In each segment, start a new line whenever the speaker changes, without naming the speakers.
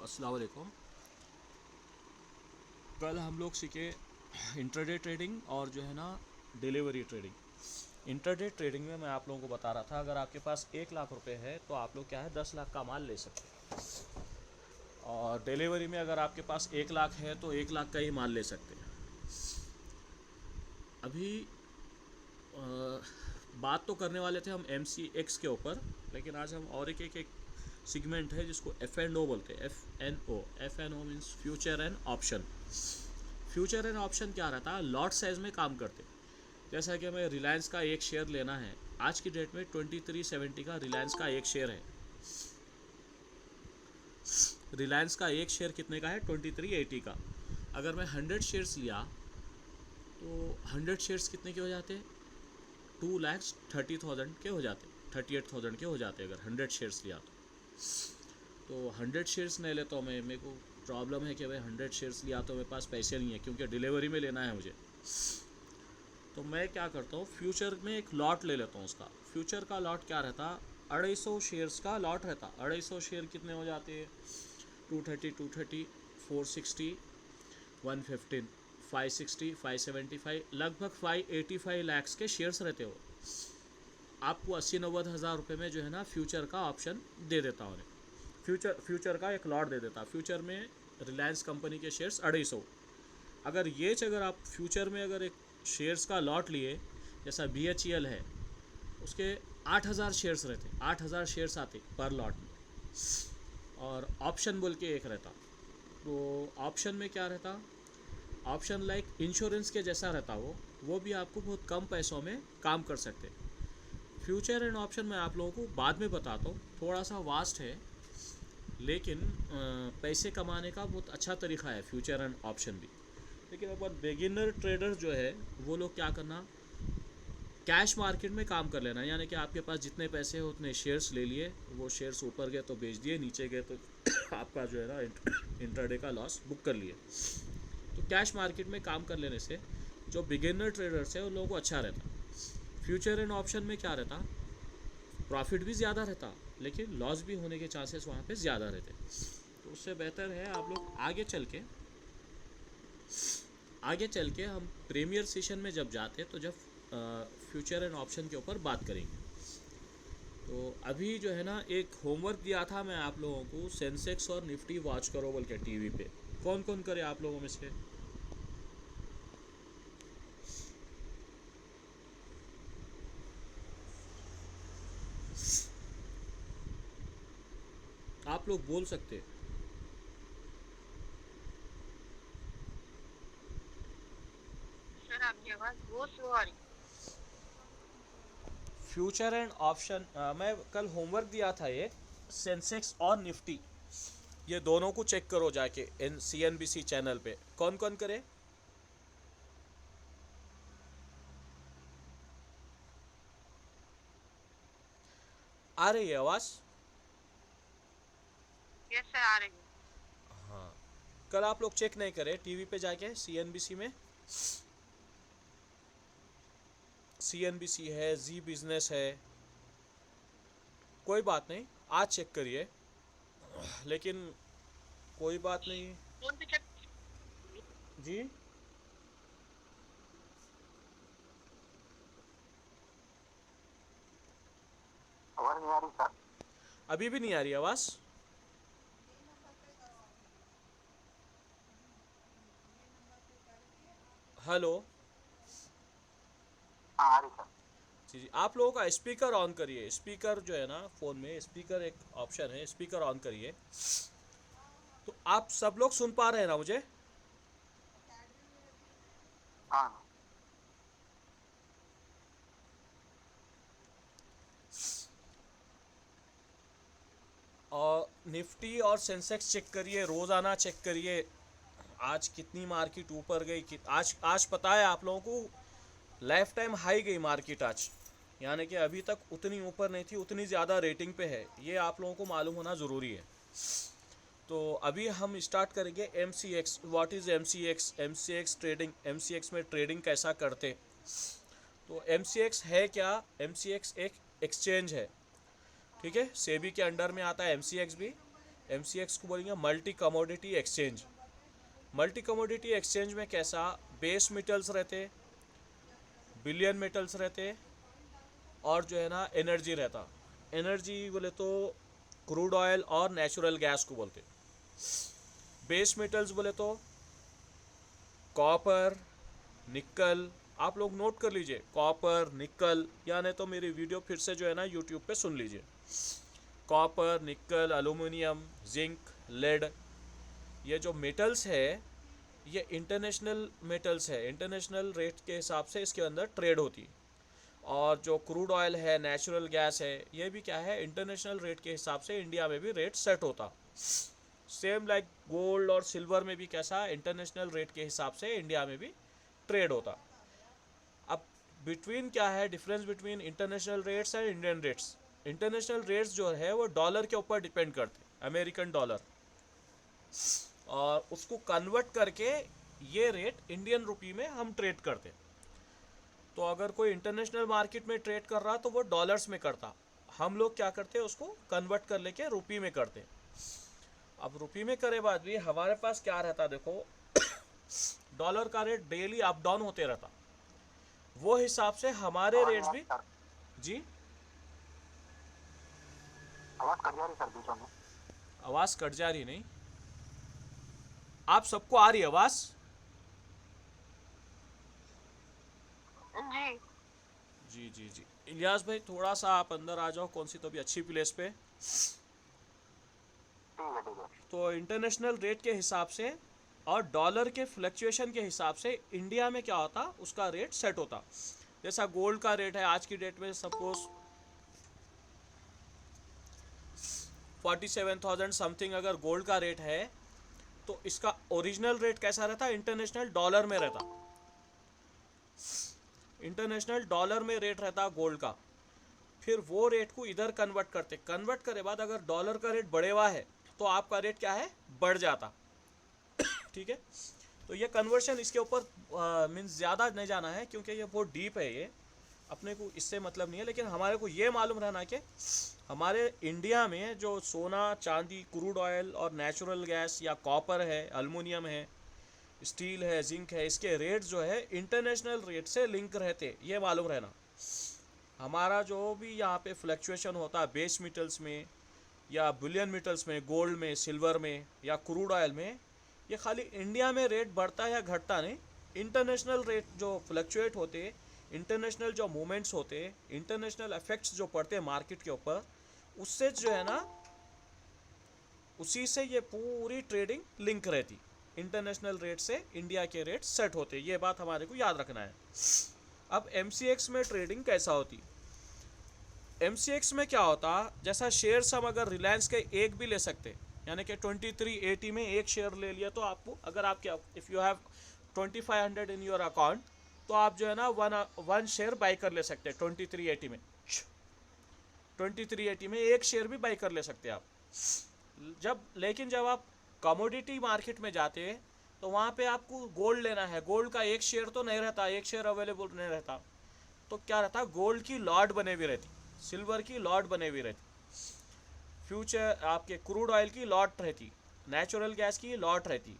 अस्सलाम वालेकुम। कल हम लोग सीखे इंट्राडे ट्रेडिंग और जो है ना डिलीवरी ट्रेडिंग। इंट्राडे ट्रेडिंग में मैं आप लोगों को बता रहा था, अगर आपके पास 1 लाख रुपए है तो आप लोग क्या है 10 लाख का माल ले सकते हैं। और डिलीवरी में अगर आपके पास 1 लाख है तो 1 लाख का ही माल ले सकते हैं। अभी बात तो करने वाले थे हम MCX के ऊपर, लेकिन आज हम और एक सेगमेंट है जिसको FNO बोलते हैं। FNO means future and option. Future and option क्या रहता है, लॉट साइज में काम करते। जैसा कि हमें रिलायंस का एक शेयर लेना है, आज की डेट में 2370 का रिलायंस का एक शेयर है। रिलायंस का एक शेयर कितने का है, 2380 का। अगर मैं 100 शेयर्स लिया तो 100 शेयर्स कितने के हो जाते हैं, 2,30,000 के हो जाते, 38,000 के हो जाते अगर 100 शेयर्स लिया तो 100 शेयर्स नहीं लेता हूँ मैं। मेरे को प्रॉब्लम है कि भाई 100 शेयर्स लिया तो मेरे पास पैसे नहीं है, क्योंकि डिलीवरी में लेना है मुझे। तो मैं क्या करता हूँ, फ्यूचर में एक लॉट ले लेता हूँ उसका। फ्यूचर का लॉट क्या रहता, 250 शेयर्स का लॉट रहता। 250 शेयर कितने हो जाते हैं, 230, 460, 115, 560, 575, लगभग 585 लाख के शेयर्स रहते हो। आपको 80-90 हज़ार रुपये में जो है ना फ्यूचर का ऑप्शन दे देता हूँ। फ्यूचर का एक लॉट दे देता। फ्यूचर में रिलायंस कंपनी के शेयर्स 250। अगर आप फ्यूचर में अगर एक शेयर्स का लॉट लिए, जैसा BHEL है, उसके 8000 शेयर्स रहते, 8000 शेयर्स आते पर लॉट में। और ऑप्शन बोल के एक रहता, तो ऑप्शन में क्या रहता, ऑप्शन लाइक इंश्योरेंस के जैसा रहता वो भी आपको बहुत कम पैसों में काम कर सकते। फ्यूचर एंड ऑप्शन मैं आप लोगों को बाद में बताता हूँ, थोड़ा सा वास्ट है, लेकिन पैसे कमाने का बहुत अच्छा तरीका है फ्यूचर एंड ऑप्शन भी। लेकिन अपन बिगिनर ट्रेडर जो है वो लोग क्या करना, कैश मार्केट में काम कर लेना। यानी कि आपके पास जितने पैसे हो उतने शेयर्स ले लिए, वो शेयर्स ऊपर गए तो बेच दिए, नीचे गए तो आपका जो है ना इंट्राडे का लॉस बुक कर लिए। तो कैश मार्केट में काम कर लेने से जो बिगिनर ट्रेडर्स है उन लोगों को अच्छा रहता। फ्यूचर एंड ऑप्शन में क्या रहता, प्रॉफिट भी ज़्यादा रहता, लेकिन लॉस भी होने के चांसेस वहाँ पे ज़्यादा रहते। तो उससे बेहतर है आप लोग आगे चल के हम प्रीमियर सेशन में जब जाते तो जब फ्यूचर एंड ऑप्शन के ऊपर बात करेंगे। तो अभी जो है ना एक होमवर्क दिया था मैं आप लोगों को, सेंसेक्स और निफ्टी वॉच करो बोल के टीवी पे। कौन कौन करे आप लोगों में से? आप लोग बोल सकते।
सर आपकी आवाज बहुत स्लो आ रही
फ्यूचर एंड ऑप्शन मैं कल होमवर्क दिया था, ये सेंसेक्स और निफ्टी, ये दोनों को चेक करो जाके CNBC चैनल पे। कौन कौन करे? आ रही है आवाज़?
है। यस सर आ रही है।
हाँ, कल आप लोग चेक नहीं करे टीवी पे जाके, CNBC में। CNBC है, जी बिजनेस है, कोई बात नहीं, आज चेक करिए। लेकिन कोई बात नहीं
कौन से चेक?
जी।
आवाज नहीं आ रही सर।
अभी भी नहीं आ रही आवाज़? हेलो?
हाँ आ रही सर।
जी जी, आप लोगों का स्पीकर ऑन करिए। स्पीकर जो है ना फ़ोन में, स्पीकर एक ऑप्शन है, स्पीकर ऑन करिए। तो आप सब लोग सुन पा रहे हैं ना मुझे?
हाँ
और निफ्टी और सेंसेक्स चेक करिए, रोज़ाना चेक करिए आज कितनी मार्केट ऊपर गई। आज आज पता है आप लोगों को, लाइफ टाइम हाई गई मार्केट आज। यानी कि अभी तक उतनी ऊपर नहीं थी, उतनी ज़्यादा रेटिंग पे है, ये आप लोगों को मालूम होना ज़रूरी है। तो अभी हम स्टार्ट करेंगे MCX। What is MCX? MCX trading, MCX में ट्रेडिंग कैसा करते। तो MCX है क्या? MCX एक एक्सचेंज है, ठीक है, सेबी के अंडर में आता है MCX भी। MCX को बोलेंगे multi commodity exchange. Multi commodity exchange में कैसा, बेस मेटल्स रहते, बिलियन मेटल्स रहते, और जो है ना एनर्जी रहता। एनर्जी बोले तो क्रूड ऑयल और नेचुरल गैस को बोलते। बेस मेटल्स बोले तो कॉपर, निकल, आप लोग नोट कर लीजिए, कॉपर, निकल, या नहीं तो मेरी वीडियो फिर से जो है ना यूट्यूब पे सुन लीजिए। कॉपर, निकल, एल्युमिनियम, जिंक, लेड, ये जो मेटल्स है ये इंटरनेशनल मेटल्स है, इंटरनेशनल रेट के हिसाब से इसके अंदर ट्रेड होती। और जो क्रूड ऑयल है, नेचुरल गैस है, ये भी क्या है, इंटरनेशनल रेट के हिसाब से इंडिया में भी रेट सेट होता। सेम लाइक गोल्ड और सिल्वर में भी कैसा, इंटरनेशनल रेट के हिसाब से इंडिया में भी ट्रेड होता। अब बिटवीन क्या है difference between international rates and Indian rates. International rates जो है वो डॉलर के ऊपर डिपेंड करते, अमेरिकन डॉलर, और उसको कन्वर्ट करके ये रेट इंडियन रुपी में हम ट्रेड करते। तो अगर कोई इंटरनेशनल मार्केट में ट्रेड कर रहा तो वो डॉलर्स में करता, हम लोग क्या करते उसको कन्वर्ट कर लेके रुपी में करते। अब रुपी में करे बाद भी हमारे पास क्या रहता, देखो डॉलर का रेट डेली अप डाउन होते रहता, वो हिसाब से हमारे रेट्स भी। जी
आवाज कट जा रही सर बीच में।
आवाज़ कट जा रही नहीं, आप सबको आ रही आवाज़?
जी
जी जी जी। इलियास भाई थोड़ा सा आप अंदर आ जाओ, कौन सी तो भी अच्छी प्लेस पे।
ठीक है।
तो इंटरनेशनल रेट के हिसाब से और डॉलर के फ्लक्चुएशन के हिसाब से इंडिया में क्या होता, उसका रेट सेट होता। जैसा गोल्ड का रेट है आज की डेट में सपोज 47,000 समथिंग अगर गोल्ड का रेट है, तो इसका ओरिजिनल रेट कैसा रहता, इंटरनेशनल डॉलर में रहता, इंटरनेशनल डॉलर में रेट रहता गोल्ड का। फिर वो रेट को इधर कन्वर्ट करते, कन्वर्ट करे बाद अगर डॉलर का रेट बढ़े हुआ है तो आपका रेट क्या है, बढ़ जाता। ठीक है, तो ये कन्वर्शन इसके ऊपर मीन्स ज़्यादा नहीं जाना है क्योंकि ये बहुत डीप है, ये अपने को इससे मतलब नहीं है। लेकिन हमारे को ये मालूम रहना कि हमारे इंडिया में जो सोना, चांदी, क्रूड ऑयल और नेचुरल गैस या कॉपर है, एल्युमिनियम है, स्टील है, जिंक है, इसके रेट जो है इंटरनेशनल रेट से लिंक रहते, ये मालूम रहना। हमारा जो भी यहाँ पे फ्लक्चुएशन होता है बेस मेटल्स में या बुलियन मेटल्स में, गोल्ड में, सिल्वर में या क्रूड ऑयल में, ये खाली इंडिया में रेट बढ़ता या घटता नहीं, इंटरनेशनल रेट जो फ्लक्चुएट होते, इंटरनेशनल जो मूवमेंट्स होते, इंटरनेशनल इफेक्ट्स जो पड़ते हैं मार्केट के ऊपर, उससे जो है ना, उसी से ये पूरी ट्रेडिंग लिंक रहती। इंटरनेशनल रेट से इंडिया के रेट सेट होते, ये बात हमारे को याद रखना है। अब MCX में ट्रेडिंग कैसा होती, MCX में क्या होता, जैसा शेयर्स हम अगर रिलायंस के एक भी ले सकते, यानी कि 2380 में एक शेयर ले लिया, तो आपको अगर आप क्या, if you have 2500 in your account, तो आप जो है ना वन शेयर बाई कर ले सकते हैं 2380 में। 2380 में एक शेयर भी बाई कर ले सकते हैं आप। लेकिन जब आप कमोडिटी मार्केट में जाते हैं तो वहाँ पे आपको गोल्ड लेना है, गोल्ड का एक शेयर तो नहीं रहता, एक शेयर अवेलेबल नहीं रहता, तो क्या रहता, गोल्ड की लॉट बने हुई रहती, सिल्वर की लॉट बने हुई रहती, फ्यूचर आपके क्रूड ऑयल की लॉट रहती, नेचुरल गैस की लॉट रहती,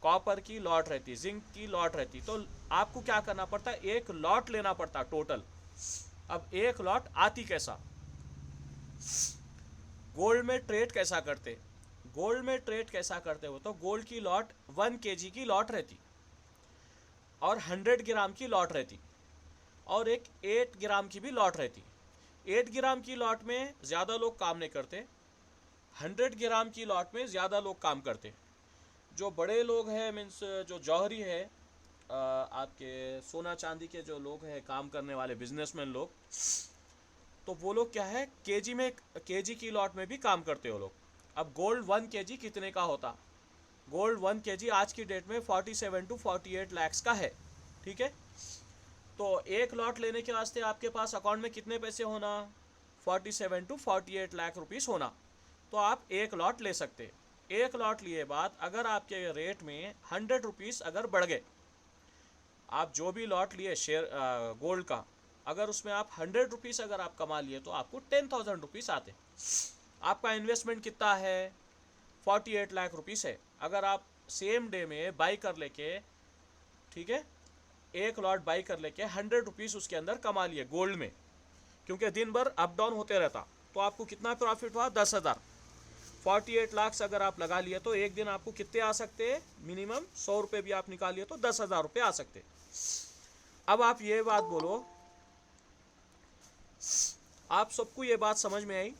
कॉपर की लॉट रहती, जिंक की लॉट रहती। तो आपको क्या करना पड़ता, एक लॉट लेना पड़ता टोटल। अब एक लॉट आती कैसा, गोल्ड में ट्रेड कैसा करते, गोल्ड में ट्रेड कैसा करते हो, तो गोल्ड की लॉट 1 kg की लॉट रहती और 100 ग्राम की लॉट रहती, और एक 8 ग्राम की भी लॉट रहती। 8 ग्राम की लॉट में ज़्यादा लोग काम नहीं करते, 100 ग्राम की लॉट में ज़्यादा लोग काम करते। जो बड़े लोग हैं, मीन्स जो जौहरी है, आपके सोना चांदी के जो लोग हैं, काम करने वाले बिजनेसमैन लोग, तो वो लोग क्या है, केजी की लॉट में भी काम करते हो लोग। अब गोल्ड 1 kg कितने का होता, गोल्ड 1 kg आज की डेट में 47 to 48 लाख का है। ठीक है, तो एक लॉट लेने के वास्ते आपके पास अकाउंट में कितने पैसे होना, 47 to 48 लाख रुपीस होना, तो आप एक लॉट ले सकते। एक लॉट लिए बाद अगर आपके रेट में 100 रुपीज़ अगर बढ़ गए, आप जो भी लॉट लिए शेयर गोल्ड का, अगर उसमें आप 100 रुपीज़ अगर आप कमा लिए तो आपको 10,000 रुपीज़ आते। आपका इन्वेस्टमेंट कितना है, 48 लाख रुपीस है। अगर आप सेम डे में बाई कर लेके, ठीक है, एक लॉट बाई कर लेके 100 रुपीस उसके अंदर कमा लिए गोल्ड में, क्योंकि दिन भर अप डाउन होते रहता, तो आपको कितना प्रॉफिट हुआ? 10,000। 48 लाख अगर आप लगा लिए तो एक दिन आपको कितने आ सकते हैं? मिनिमम 100 रुपये भी आप निकालिए तो 10,000 रुपये आ सकते। अब आप ये बात बोलो, आप सबको ये बात समझ में आई?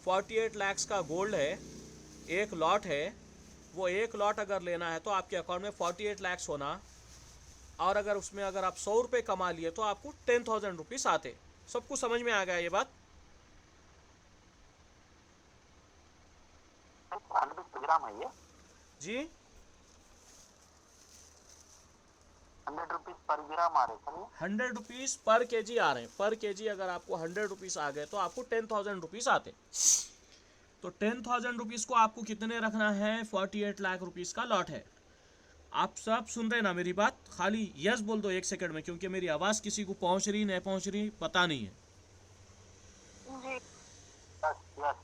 48 लाख का गोल्ड है, एक लॉट है, वो एक लॉट अगर लेना है तो आपके अकाउंट में 48 लाख होना, और अगर उसमें अगर आप 100 रुपये कमा लिए तो आपको 10,000 रुपीस आते। सबको समझ में आ गया ये बात?
100 ग्राम है ये
जी,
100 रुपीज पर ग्राम आ रहे सर ये।
100 रुपीस पर केजी आ रहे हैं। पर केजी अगर आपको 100 रुपीस आ गए तो आपको 10,000 रुपीस आते। तो 10,000 रुपीस को आपको कितने रखना है? 48 लाख रुपीस का लॉट है। आप सब सुन रहे ना मेरी बात? खाली यस बोल दो एक सेकंड में, क्योंकि मेरी आवाज़ किसी को पहुंच रही नहीं पहुंच रही पता नहीं है।
जी
यस यस।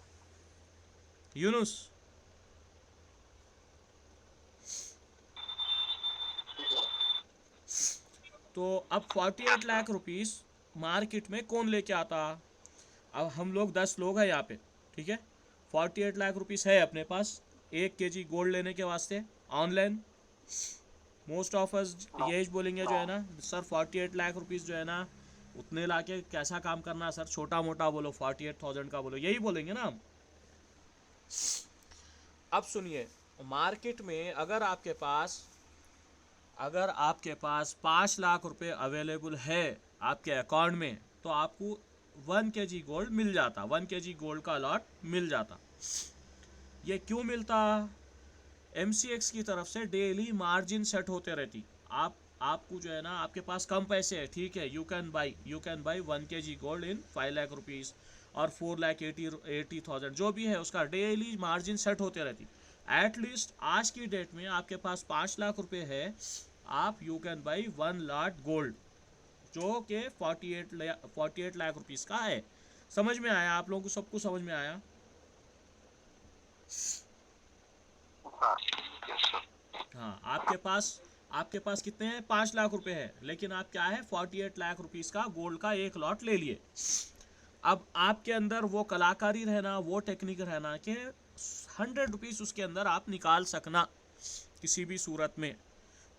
यूनुस, तो अब 48 लाख रुपीस मार्केट में कौन लेके आता? अब हम लोग 10 लोग हैं यहाँ पे, ठीक है। 48 लाख रुपीस है अपने पास 1 केजी गोल्ड लेने के वास्ते ऑनलाइन। मोस्ट ऑफ अस यही बोलेंगे जो है ना सर 48 लाख रुपीस जो है ना उतने लाके कैसा काम करना सर, छोटा मोटा बोलो, 48,000 का बोलो, यही बोलेंगे ना हम। अब सुनिए, मार्केट में अगर आपके पास 5 लाख रुपए अवेलेबल है आपके अकाउंट में तो आपको 1 केजी गोल्ड मिल जाता, 1 केजी गोल्ड का लॉट मिल जाता। ये क्यों मिलता? MCX की तरफ से डेली मार्जिन सेट होते रहती। आपको जो है ना, आपके पास कम पैसे है, ठीक है, you can buy 1 KG gold in 5 lakh rupees और 4,80,000 जो भी है उसका डेली मार्जिन सेट होते रहती। एटलीस्ट आज की डेट में आपके पास 5 लाख रुपए है, आप you can buy 1 lot gold जो कि 48 लाख रुपीस का है। समझ में आया आप लोगों को? सबको समझ में आया? हाँ, आपके पास कितने हैं? 5 लाख रुपए है, लेकिन आप क्या है 48 लाख रुपीस का गोल्ड का एक लॉट ले लिए। अब आपके अंदर वो कलाकारी रहना, वो टेक्निक रहना कि 100 रुपीस उसके अंदर आप निकाल सकना किसी भी सूरत में,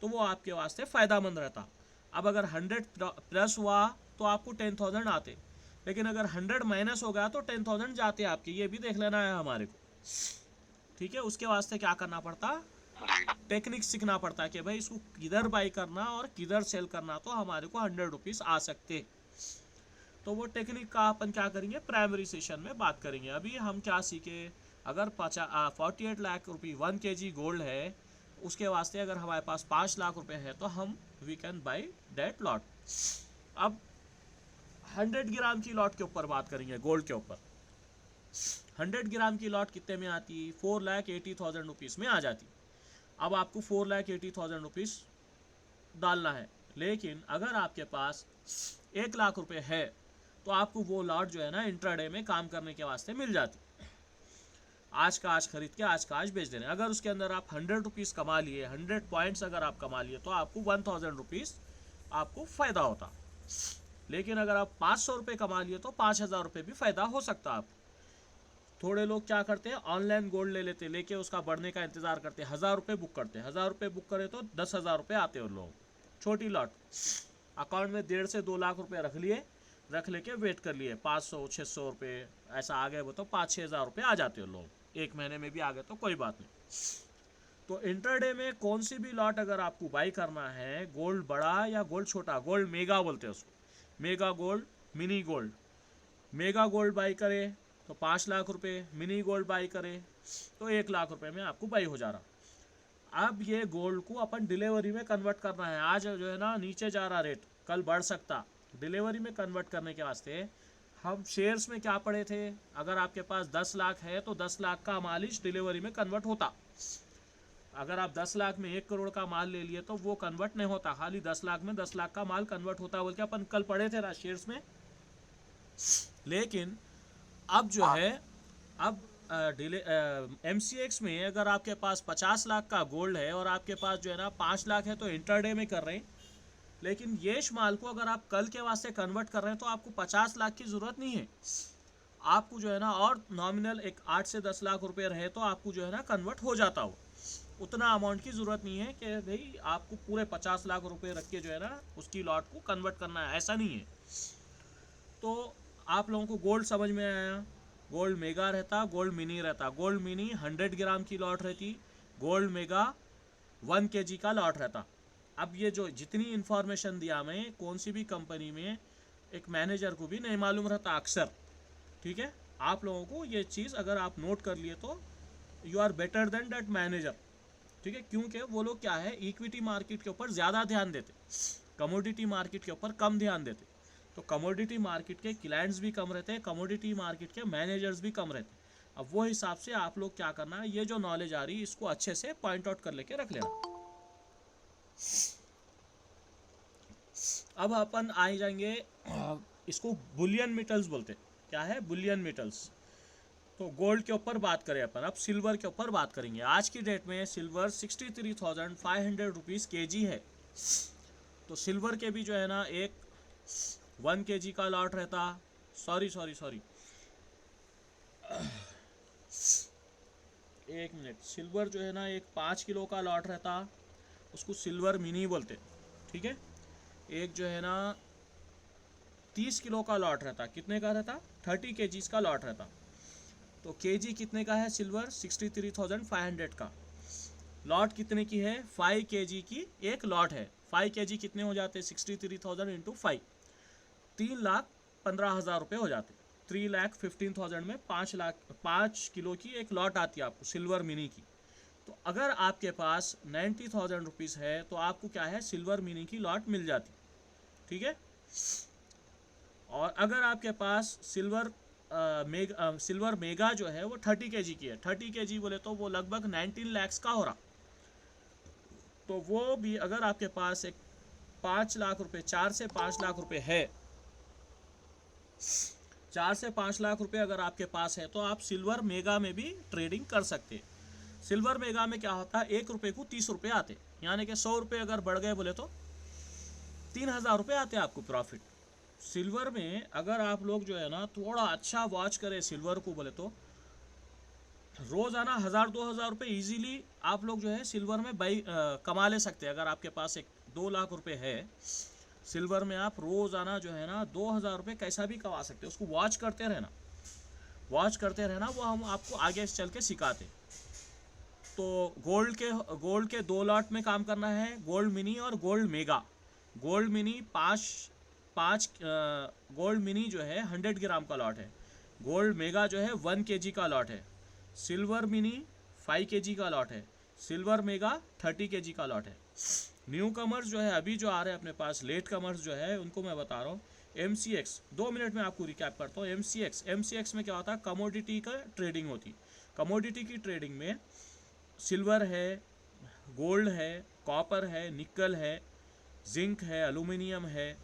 तो वो आपके वास्ते फ़ायदामंद रहता। अब अगर 100 प्लस हुआ तो आपको 10,000 आते, लेकिन अगर 100 माइनस हो गया तो 10,000 जाते आपके। ये भी देख लेना है हमारे को, ठीक है। उसके वास्ते क्या करना पड़ता? टेक्निक सीखना पड़ता है कि भाई इसको किधर बाई करना और किधर सेल करना, तो हमारे को 100 रुपीस आ सकते। तो वो टेक्निक का अपन क्या करेंगे, प्राइमरी सेशन में बात करेंगे। अभी हम क्या सीखे, अगर 48 लाख रुपये 1 केजी गोल्ड है, उसके वास्ते अगर हमारे पास 5 लाख रुपए है तो हम we can buy that lot. अब 100 ग्राम की लॉट के ऊपर बात करेंगे, गोल्ड के ऊपर। 100 ग्राम की लॉट कितने में आती? 4,80,000 रुपीज़ में आ जाती। अब आपको 4,80,000 रुपीज़ डालना है, लेकिन अगर आपके पास 1 लाख रुपए है तो आपको वो लॉट जो है ना इंट्राडे में काम करने के वास्ते मिल जाती। आज का आज खरीद के आज का आज बेच देने। अगर उसके अंदर आप 100 रुपीज़ कमा लिए, 100 पॉइंट्स अगर आप कमा लिए तो आपको 1,000 रुपीज़ आपको फ़ायदा होता। लेकिन अगर आप 500 रुपये कमा लिए तो 5,000 रुपये भी फ़ायदा हो सकता आप। थोड़े लोग क्या करते हैं, ऑनलाइन गोल्ड ले लेते, लेके उसका बढ़ने का इंतज़ार करते, 1,000 रुपये बुक करते, 1,000 रुपये बुक करे तो 10,000 रुपये आते उन लोग। छोटी लॉट अकाउंट में 1.5 से 2 लाख रुपये रख लेके वेट कर लिए, 500-600 रुपये ऐसा आ गए वो तो 5-6 हज़ार रुपये आ जाते हैं लोग। एक महीने में भी आ गए तो कोई बात नहीं। तो इंटरडे में कौन सी भी लॉट अगर आपको बाई करना है, गोल्ड बड़ा या गोल्ड छोटा, गोल्ड मेगा बोलते हैं उसको, mega gold, mini gold. Mega gold by करे तो 5 लाख रुपए, मिनी गोल्ड बाई करे तो 1 लाख रुपए में आपको बाई हो जा रहा। अब ये गोल्ड को अपन डिलीवरी में कन्वर्ट करना है। आज जो है ना नीचे जा रहा रेट, कल बढ़ सकता। डिलीवरी में कन्वर्ट करने के वास्ते हम शेयर्स में क्या पढ़े थे, अगर आपके पास 10 लाख है तो 10 लाख का माल ही डिलीवरी में कन्वर्ट होता। अगर आप 10 लाख में 1 करोड़ का माल ले लिए तो वो कन्वर्ट नहीं होता, खाली 10 लाख में 10 लाख का माल कन्वर्ट होता बोल के अपन कल पढ़े थे ना शेयर्स में। लेकिन अब जो है, अब MCX में अगर आपके पास 50 लाख का गोल्ड है और आपके पास जो है ना 5 लाख है, तो इंटरडे में कर रहे हैं। लेकिन येश माल को अगर आप कल के वास्ते कन्वर्ट कर रहे हैं तो आपको 50 लाख की ज़रूरत नहीं है। आपको जो है ना और नॉमिनल एक 8 से 10 लाख रुपए रहे तो आपको जो है ना कन्वर्ट हो जाता हो। उतना अमाउंट की ज़रूरत नहीं है कि भाई आपको पूरे 50 लाख रुपए रख के जो है ना उसकी लॉट को कन्वर्ट करना है, ऐसा नहीं है। तो आप लोगों को गोल्ड समझ में आया। गोल्ड मेगा रहता, गोल्ड मिनी रहता। गोल्ड मिनी 100 ग्राम की लॉट रहती, गोल्ड मेगा 1 kg का लॉट रहता। अब ये जो जितनी इन्फॉर्मेशन दिया मैं, कौन सी भी कंपनी में एक मैनेजर को भी नहीं मालूम रहता अक्सर, ठीक है। आप लोगों को ये चीज़ अगर आप नोट कर लिए तो you are better than that manager, ठीक है। क्योंकि वो लोग क्या है, इक्विटी मार्केट के ऊपर ज़्यादा ध्यान देते, कमोडिटी मार्केट के ऊपर कम ध्यान देते। तो कमोडिटी मार्केट के क्लाइंट्स भी कम रहते हैं, कमोडिटी मार्केट के मैनेजर्स भी कम रहते। अब वो हिसाब से आप लोग क्या करना है, ये जो नॉलेज आ रही है इसको अच्छे से पॉइंट आउट कर लेके रख लेना। अब अपन आ जाएंगे, इसको बुलियन मेटल्स बोलते हैं। क्या है? Boolean metals. तो गोल्ड के ऊपर बात करें अपन, अब सिल्वर के ऊपर बात करेंगे। आज की डेट में सिल्वर 63,500 रुपीज़ kg है। तो सिल्वर के भी जो है ना एक 1 kg का लॉट रहता, सॉरी एक मिनट, सिल्वर जो है ना एक 5 किलो का लॉट रहता, उसको सिल्वर मिनी बोलते, ठीक है। एक जो है ना 30 किलो का लॉट रहता, कितने का रहता? 30 kg का लॉट रहता। तो kg कितने का है सिल्वर? 63,500 का। लॉट कितने की है? 5 kg की एक लॉट है। 5 kg कितने हो जाते? 63,000 इंटू 5, 3,15,000 रुपये हो जाते। 3,15,000 में 5 किलो की एक लॉट आती है आपको सिल्वर मिनी की। तो अगर आपके पास 90,000 रुपीज़ है तो आपको क्या है, सिल्वर मिनी की लॉट मिल जाती, ठीक है। और अगर आपके पास सिल्वर मेगा जो है वो 30 kg की है, 30 kg बोले तो वो लगभग 19 लाख का हो रहा। तो वो भी अगर आपके पास एक 5 लाख रुपए, 4 से 5 लाख रुपए है, 4 से 5 लाख रुपए अगर आपके पास है तो आप सिल्वर मेगा में भी ट्रेडिंग कर सकते हैं। सिल्वर मेगा में क्या होता है, 1 रुपये को 30 रुपये आते, यानी कि 100 रुपये अगर बढ़ गए बोले तो 3,000 रुपये आते आपको प्रॉफिट। सिल्वर में अगर आप लोग जो है ना थोड़ा अच्छा वॉच करें सिल्वर को बोले तो रोज़ाना 1,000-2,000 रुपये ईजीली आप लोग जो है सिल्वर में कमा ले सकते हैं। अगर आपके पास एक 2 लाख रुपए है सिल्वर में, आप रोज़ाना जो है ना 2,000 रुपये कैसा भी कमा सकते हैं। उसको वॉच करते रहना, वो हम आपको आगे चल के सिखाते। तो गोल्ड के 2 लॉट में काम करना है, गोल्ड मिनी और gold mega. Gold mini gold mini जो है 100 ग्राम का लॉट है, गोल्ड मेगा जो है 1 kg का लॉट है, सिल्वर मिनी 5 kg का लॉट है, सिल्वर मेगा 30 kg का लॉट है। न्यू कमर्स जो है अभी जो आ रहे हैं अपने पास, लेट कमर्स जो है उनको मैं बता रहा हूँ। MCX 2 मिनट में आपको रिकैप करता हूँ। MCX में क्या होता है, कमोडिटी का ट्रेडिंग होती। कमोडिटी की ट्रेडिंग में सिल्वर है, गोल्ड है, कॉपर है, निकल है, जिंक है, एल्यूमिनियम है,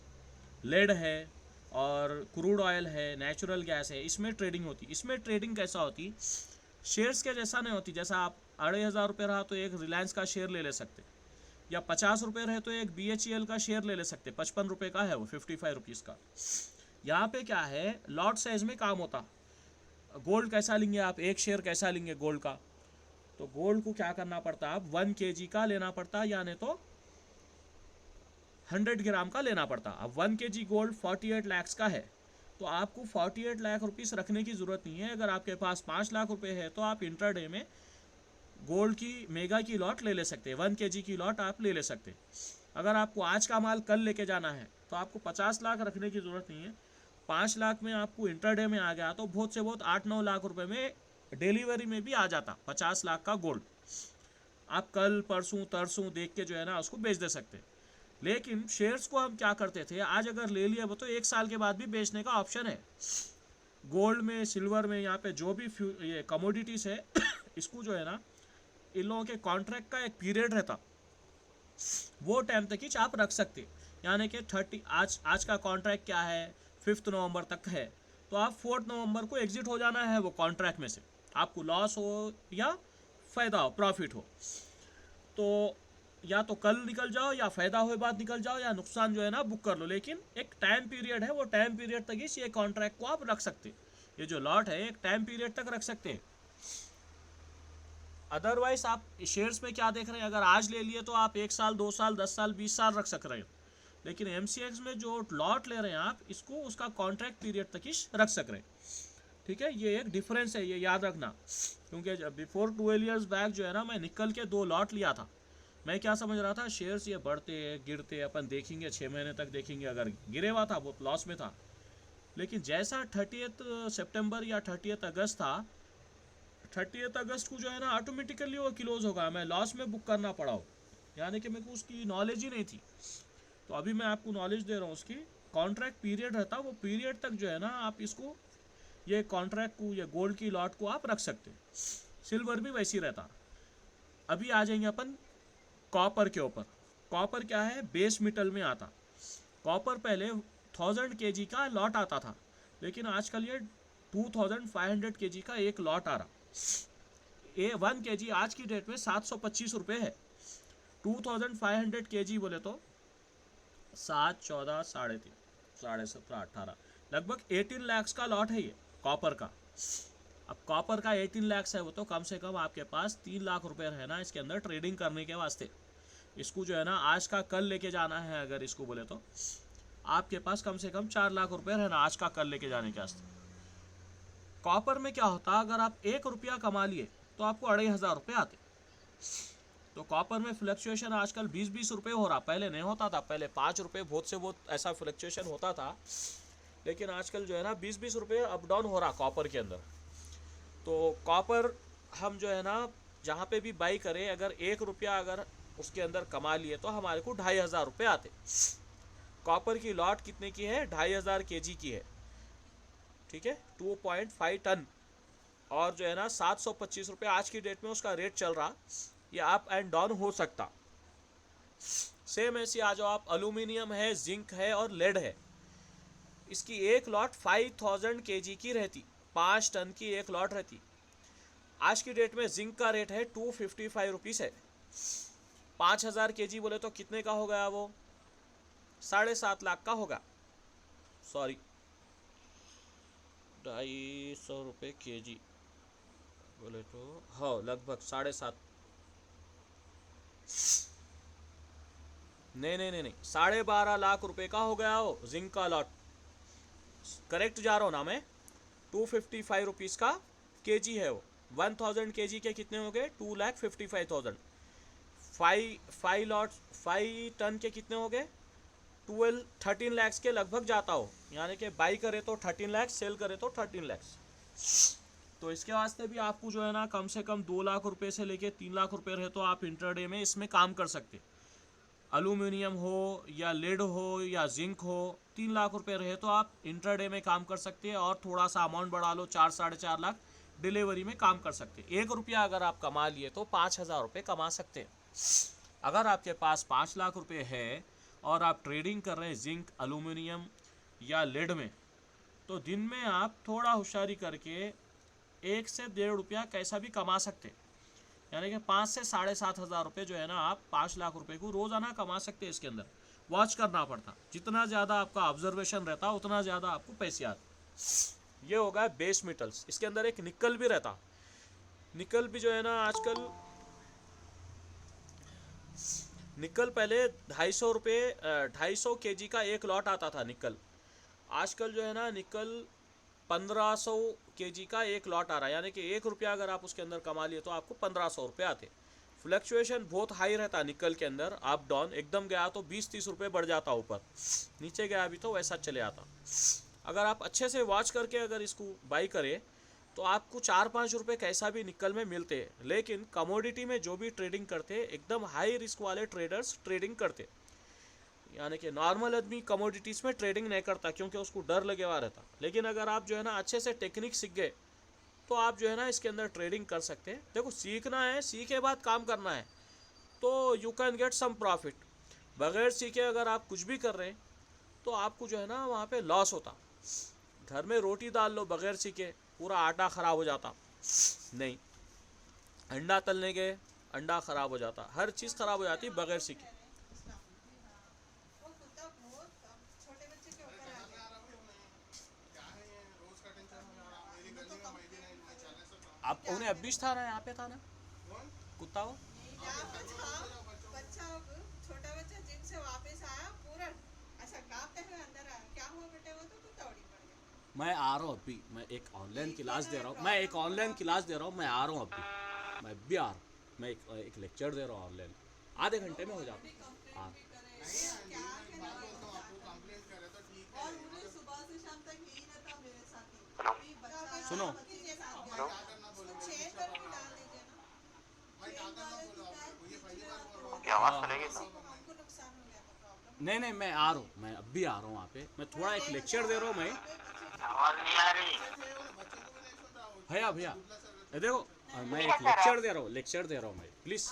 लेड है और क्रूड ऑयल है, नेचुरल गैस है, इसमें ट्रेडिंग होती। इसमें ट्रेडिंग कैसा होती, शेयर्स के जैसा नहीं होती। जैसा आप 2,500 रुपये रहा तो एक रिलायंस का शेयर ले सकते, या 50 रुपये रहे तो एक BHEL का शेयर ले सकते। 55 रुपये का है वो, 55 रुपीज़ का। यहाँ पे क्या है, लॉट साइज में काम होता। गोल्ड कैसा लेंगे आप, एक शेयर कैसा लेंगे गोल्ड का, तो गोल्ड को क्या करना पड़ता, आप 1 kg का लेना पड़ता, यानी तो 100 ग्राम का लेना पड़ता। अब 1 kg गोल्ड 48 लाख का है, तो आपको 48 लाख रुपीस रखने की ज़रूरत नहीं है। अगर आपके पास 5 लाख रुपए है तो आप इंट्राडे में गोल्ड की मेगा की लॉट ले सकते हैं, 1 kg की लॉट आप ले सकते हैं। अगर आपको आज का माल कल लेके जाना है तो आपको 50 लाख रखने की ज़रूरत नहीं है। 5 लाख में आपको इंट्राडे में आ गया तो बहुत से बहुत 8-9 लाख रुपए में डिलीवरी में भी आ जाता 50 लाख का गोल्ड। आप कल परसों तरसों देख के जो है ना उसको बेच दे सकते। लेकिन शेयर्स को हम क्या करते थे, आज अगर ले लिया वो तो 1 साल के बाद भी बेचने का ऑप्शन है। गोल्ड में, सिल्वर में, यहाँ पे जो भी ये कमोडिटीज़ है इसको जो है ना इन लोगों के कॉन्ट्रैक्ट का एक पीरियड रहता, वो टाइम तक ही आप रख सकते। यानी कि 30 आज का कॉन्ट्रैक्ट क्या है, 5 नवंबर तक है, तो आप 4 नवंबर को एग्जिट हो जाना है वो कॉन्ट्रैक्ट में से। आपको लॉस हो या फ़ायदा हो, प्रॉफिट हो, तो या तो कल निकल जाओ या फ़ायदा हुए बाद निकल जाओ या नुकसान जो है ना बुक कर लो, लेकिन एक टाइम पीरियड है, वो टाइम पीरियड तक इस ये कॉन्ट्रैक्ट को आप रख सकते हैं। ये जो लॉट है एक टाइम पीरियड तक रख सकते हैं। अदरवाइज आप शेयर्स में क्या देख रहे हैं, अगर आज ले लिए तो आप 1 साल 2 साल 10 साल 20 साल रख सक रहे हैं, लेकिन MCX में जो लॉट ले रहे हैं आप, इसको उसका कॉन्ट्रैक्ट पीरियड तक ही रख सक रहे हैं। ठीक है, ये एक डिफरेंस है, ये याद रखना। क्योंकि बिफोर 12 ईयर्स बैक जो है ना, मैं निकल के 2 लॉट लिया था। मैं क्या समझ रहा था, शेयर्स ये बढ़ते गिरते अपन देखेंगे, 6 महीने तक देखेंगे, अगर गिरे हुआ था बहुत लॉस में था। लेकिन जैसा 30 सितंबर या 30 अगस्त था, 30 अगस्त को जो है ना ऑटोमेटिकली वो क्लोज होगा, मैं लॉस में बुक करना पड़ा हो, यानी कि मेरे को उसकी नॉलेज ही नहीं थी। तो अभी मैं आपको नॉलेज दे रहा हूँ, उसकी कॉन्ट्रैक्ट पीरियड रहता, वो पीरियड तक जो है ना आप इसको, ये कॉन्ट्रैक्ट को, ये गोल्ड की लॉट को आप रख सकते। सिल्वर भी वैसी रहता। अभी आ जाएंगे अपन कॉपर के ऊपर। कॉपर क्या है, बेस मेटल में आता। कॉपर पहले 1000 kg का लॉट आता था, लेकिन आजकल ये 2500 kg का एक लॉट आ रहा। 1 kg आज की डेट में 725 रुपये है। 2500 kg बोले तो 7, 14, 3.5, 17, 18, लगभग 18 लाख का लॉट है ये कॉपर का। अब कॉपर का 18 लाख है, वो तो कम से कम आपके पास 3 लाख रुपए रहना इसके अंदर ट्रेडिंग करने के वास्ते। इसको जो है ना आज का कल लेके जाना है, अगर इसको बोले तो आपके पास कम से कम 4 लाख रुपए रहना आज का कल लेके जाने के वास्ते। कॉपर में क्या होता, अगर आप 1 रुपया कमा लिए तो आपको 2500 रुपये आते। तो कॉपर में फ्लक्चुएशन आजकल 20-20 रुपये हो रहा, पहले नहीं होता था। पहले 5 रुपये बहुत से बहुत ऐसा फ्लक्चुएशन होता था, लेकिन आजकल जो है ना 20-20 रुपये अप डाउन हो रहा कॉपर के अंदर। तो कॉपर हम जो है ना जहाँ पे भी बाई करें, अगर 1 रुपया अगर उसके अंदर कमा लिए तो हमारे को 2500 रुपये आते। कॉपर की लॉट कितने की है, 2500 kg की है। ठीक है, 2.5 टन। और जो है ना 725 रुपये आज की डेट में उसका रेट चल रहा। ये अप एंड डाउन हो सकता। सेम ऐसी आ जाओ आप, एल्यूमिनियम है, जिंक है और लेड है। इसकी एक लॉट 5000 kg की रहती, 5 टन की एक लॉट रहती। आज की डेट में जिंक का रेट है 255 रुपीज़ है। 5000 kg बोले तो कितने का हो गया वो, 7.5 लाख का होगा। सॉरी, 250 रुपये kg बोले तो हाँ लगभग 7.5, नहीं 12.5 लाख रुपए का हो गया वो जिंक का लॉट। करेक्ट जा रहा हूँ ना मैं, 255 रुपीज़ का kg है वो। 1000 kg के कितने हो गए, 2,55,000। 5 टन के कितने हो गए, 13 लाख के लगभग जाता हो। यानी कि बाई करे तो 13 लाख, सेल करे तो 13 लाख। तो इसके वास्ते भी आपको जो है ना कम से कम 2 लाख रुपए से लेके 3 लाख रुपए रहे तो आप इंट्राडे में इसमें काम कर सकते। एल्यूमिनियम हो या लेड हो या जिंक हो, 3 लाख रुपए रहे तो आप इंट्राडे में काम कर सकते हैं। और थोड़ा सा अमाउंट बढ़ा लो, 4-4.5 लाख डिलीवरी में काम कर सकते हैं। 1 रुपया अगर आप कमा लिए तो 5000 रुपये कमा सकते हैं। अगर आपके पास 5 लाख रुपए है और आप ट्रेडिंग कर रहे हैं जिंक, एल्यूमिनियम या लेड में, तो दिन में आप थोड़ा होशियारी करके 1 से 1.5 रुपया कैसा भी कमा सकते। यानी कि 5 से 7,500 रुपये जो है ना आप 5 लाख रुपए को रोज़ाना कमा सकते हैं। इसके अंदर वॉच करना पड़ता, जितना ज़्यादा आपका ऑब्जर्वेशन रहता उतना ज़्यादा आपको पैसे आते। ये होगा बेस मेटल्स। इसके अंदर एक निकल भी रहता। निकल भी जो है ना आजकल, निकल पहले 250 रुपये 250 kg का एक लॉट आता था निकल। आजकल जो है ना निकल 1500 kg का एक लॉट आ रहा है। यानी कि 1 रुपया अगर आप उसके अंदर कमा लिए तो आपको 1500 रुपये आते। फ्लक्चुएशन बहुत हाई रहता निकल के अंदर, अप डाउन। एकदम गया तो 20-30 रुपये बढ़ जाता ऊपर, नीचे गया भी तो वैसा चले आता। अगर आप अच्छे से वॉच करके अगर इसको बाई करें तो आपको 4-5 रुपये कैसा भी निकल में मिलते हैं। लेकिन कमोडिटी में जो भी ट्रेडिंग करते एकदम हाई रिस्क वाले ट्रेडर्स ट्रेडिंग करते। यानी कि नॉर्मल आदमी कमोडिटीज़ में ट्रेडिंग नहीं करता क्योंकि उसको डर लगे हुआ रहता। लेकिन अगर आप जो है ना अच्छे से टेक्निक सीख गए तो आप जो है ना इसके अंदर ट्रेडिंग कर सकते हैं। देखो सीखना है, सीखे बाद काम करना है तो you can get some profit. बगैर सीखे अगर आप कुछ भी कर रहे हैं तो आपको जो है ना वहाँ पे लॉस होता। घर में रोटी डाल लो बगैर सीखे, पूरा आटा ख़राब हो जाता। नहीं, अंडा तलने के अंडा ख़राब हो जाता, हर चीज़ ख़राब हो जाती बगैर सीखे। आप उन्हें अब्बीश था ना, यहाँ पे था ना कुत्ता वो।
यहाँ पे था बच्चा, छोटा बच्चा जिम से वापस आया, पूरा ऐसा कांपते हुए अंदर आया। क्या हुआ बेटे? वो तो कुत्ता उड़ी पड़ गया।
मैं आ रहा हूँ अभी, मैं एक ऑनलाइन क्लास दे रहा हूँ, मैं एक ऑनलाइन क्लास दे रहा हूँ, मैं आ रहा हूँ अभी, मैं अभी आ रहा हूँ, मैं एक लेक्चर दे रहा हूँ ऑनलाइन, आधे घंटे में हो जाता है। हाँ
और उन्हें सुबह से शाम तक यही रहता मेरे साथ ही।
हेलो?
अभी बच्चा
सुनो।
हेलो?
चेंज करके डाल दीजिए ना।
ओके, आवाज चलेगी ना?
हमको नुकसान हो गया था, प्रॉब्लम।
नहीं नहीं, मैं आ रहा हूँ, मैं अभी आ रहा हूँ वहाँ पे, मैं थोड़ा एक लेक्चर दे रहा हूँ मैं।
आवाज नहीं आ रही।
भैया भैया ये देखो, मैं एक लेक्चर दे रहा हूँ, लेक्चर दे रहा हूँ मैं, प्लीज़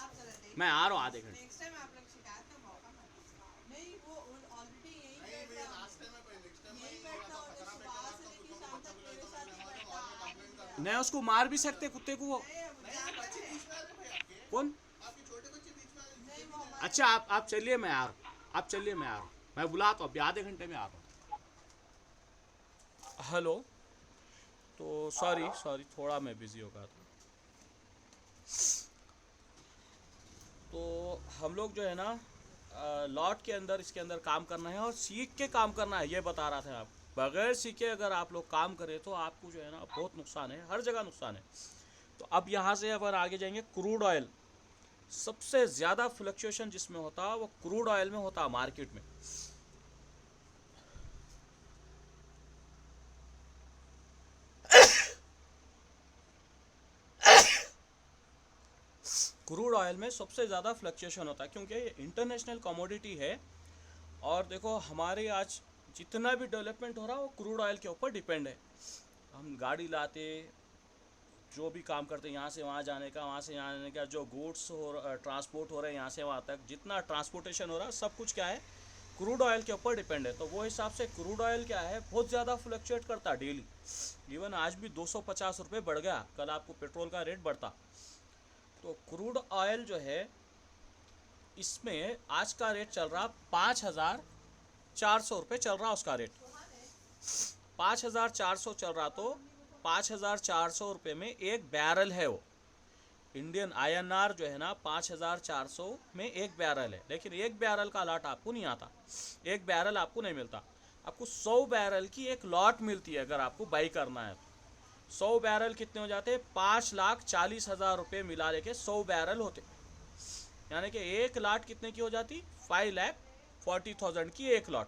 मैं आ रहा हूँ आधे घंटे।
नेक्स्ट टाइम आप लोग शिकायत का मौका मत दीजिए। नहीं, वो ऑलरेडी यही बैठा और सुबह से लेके शाम तक मेरे साथ ही बैठा।
नहीं, उसको मार भी सकते कुत्ते को वो। कौन?
नहीं, वो हमारे
अच्छा आप चलिए, मैं आ रहा हूँ, आप चलिए, मैं आ रहा हूँ, मैं बुलाता हूँ अभी आधे घंटे में आ रहा हूँ। हेलो, तो सॉरी थोड़ा मैं बिज़ी हो गया था। तो हम लोग जो है ना लॉट के अंदर, इसके अंदर काम करना है और सीख के काम करना है, ये बता रहा था। आप बगैर सीखे अगर आप लोग काम करें तो आपको जो है ना बहुत नुकसान है, हर जगह नुकसान है। तो अब यहाँ से अगर आगे जाएंगे, क्रूड ऑयल सबसे ज़्यादा फ्लक्चुएशन जिसमें होता है वो क्रूड ऑयल में होता है मार्केट में। क्रूड ऑयल में सबसे ज़्यादा फ्लक्चुएशन होता है क्योंकि ये इंटरनेशनल कमोडिटी है। और देखो हमारे आज जितना भी डेवलपमेंट हो रहा है वो क्रूड ऑयल के ऊपर डिपेंड है। हम गाड़ी लाते, जो भी काम करते हैं, यहाँ से वहाँ जाने का, वहाँ से यहाँ जाने का, जो गुड्स ट्रांसपोर्ट हो रहे हैं यहाँ से वहाँ तक, जितना ट्रांसपोर्टेशन हो रहा है सब कुछ क्या है, क्रूड ऑयल के ऊपर डिपेंड है। तो वो हिसाब से क्रूड ऑयल क्या है, बहुत ज़्यादा फ्लक्चुएट करता है डेली। इवन आज भी 250 रुपये बढ़ गया, कल आपको पेट्रोल का रेट बढ़ता। तो क्रूड ऑयल जो है इसमें आज का रेट चल रहा 5,400 रुपये चल रहा, उसका रेट 5,400 चल रहा। तो 5,400 रुपये में एक बैरल है वो इंडियन INR जो है ना, 5,400 में एक बैरल है। लेकिन एक बैरल का लॉट आपको नहीं आता, एक बैरल आपको नहीं मिलता। आपको 100 बैरल की एक लॉट मिलती है अगर आपको बाई करना है। 100 बैरल कितने हो जाते हैं? 5,40,000 रुपये मिला लेके 100 बैरल होते, यानी कि एक लॉट कितने की हो जाती? 5,40,000 की एक लॉट।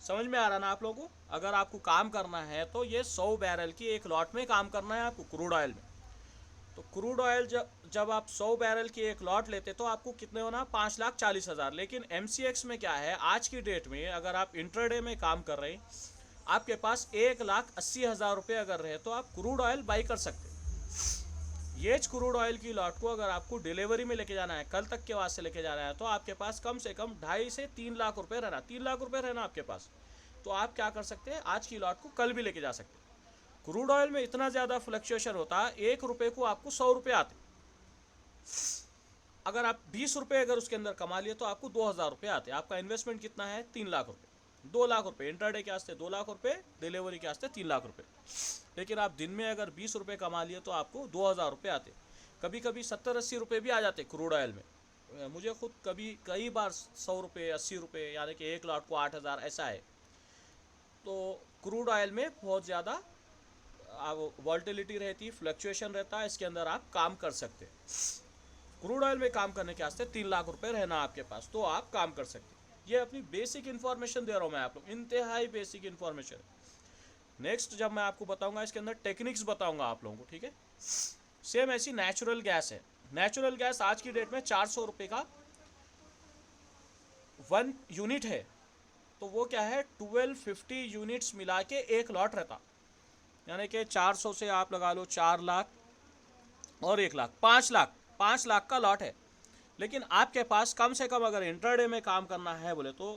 समझ में आ रहा ना आप लोगों को? अगर आपको काम करना है तो ये 100 बैरल की एक लॉट में काम करना है आपको क्रूड ऑयल में। तो क्रूड ऑयल जब आप 100 बैरल की एक लॉट लेते तो आपको कितने होना? 5,40,000। लेकिन MCX में क्या है, आज की डेट में अगर आप इंट्राडे में काम कर रहे हैं, आपके पास 1,80,000 रुपये अगर रहे तो आप क्रूड ऑयल बाई कर सकते। ये क्रूड ऑयल की लॉट को अगर आपको डिलीवरी में लेके जाना है, कल तक के वास्ते लेके जाना है, तो आपके पास कम से कम 2.5 से 3 लाख रुपए रहना, 3 लाख रुपए रहना आपके पास। तो आप क्या कर सकते हैं, आज की लॉट को कल भी लेके जा सकते हैं। क्रूड ऑयल में इतना ज़्यादा फ्लक्चुएशन होता है, 1 रुपये को आपको 100 रुपये आते। अगर आप 20 रुपये अगर उसके अंदर कमा लिए तो आपको 2,000 रुपये आते। आपका इन्वेस्टमेंट कितना है? 3 लाख रुपये। 2 लाख रुपये इंटरडे के वास्ते, 2 लाख रुपये डिलीवरी के वास्ते, 3 लाख रुपये। लेकिन आप दिन में अगर 20 रुपये कमा लिए तो आपको 2,000 रुपये आते। कभी कभी 70-80 रुपये भी आ जाते क्रूड ऑयल में। मुझे खुद कई बार 100 रुपये, 80 रुपये, यानी कि एक लॉट को 8,000 ऐसा है। तो क्रूड ऑयल में बहुत ज़्यादा वॉल्टिलिटी रहती, फ्लक्चुएशन रहता है, इसके अंदर आप काम कर सकते। क्रूड ऑयल में काम करने के वास्ते 3 लाख रुपये रहना आपके पास, तो आप काम कर सकते। ये अपनी बेसिक इन्फॉर्मेशन दे रहा हूँ मैं आप लोग, इंतहाई बेसिक इन्फॉर्मेशन। नेक्स्ट जब मैं आपको बताऊंगा इसके अंदर टेक्निक्स बताऊंगा आप लोगों को, ठीक है। सेम ऐसी नेचुरल गैस है। नेचुरल गैस आज की डेट में 400 रुपये का 1 यूनिट है। तो वो क्या है, 1250 यूनिट्स मिला के एक लॉट रहता, यानी कि 400 से आप लगा लो 4 लाख और 1 लाख, 5 लाख का लॉट है। लेकिन आपके पास कम से कम अगर इंट्राडे में काम करना है बोले तो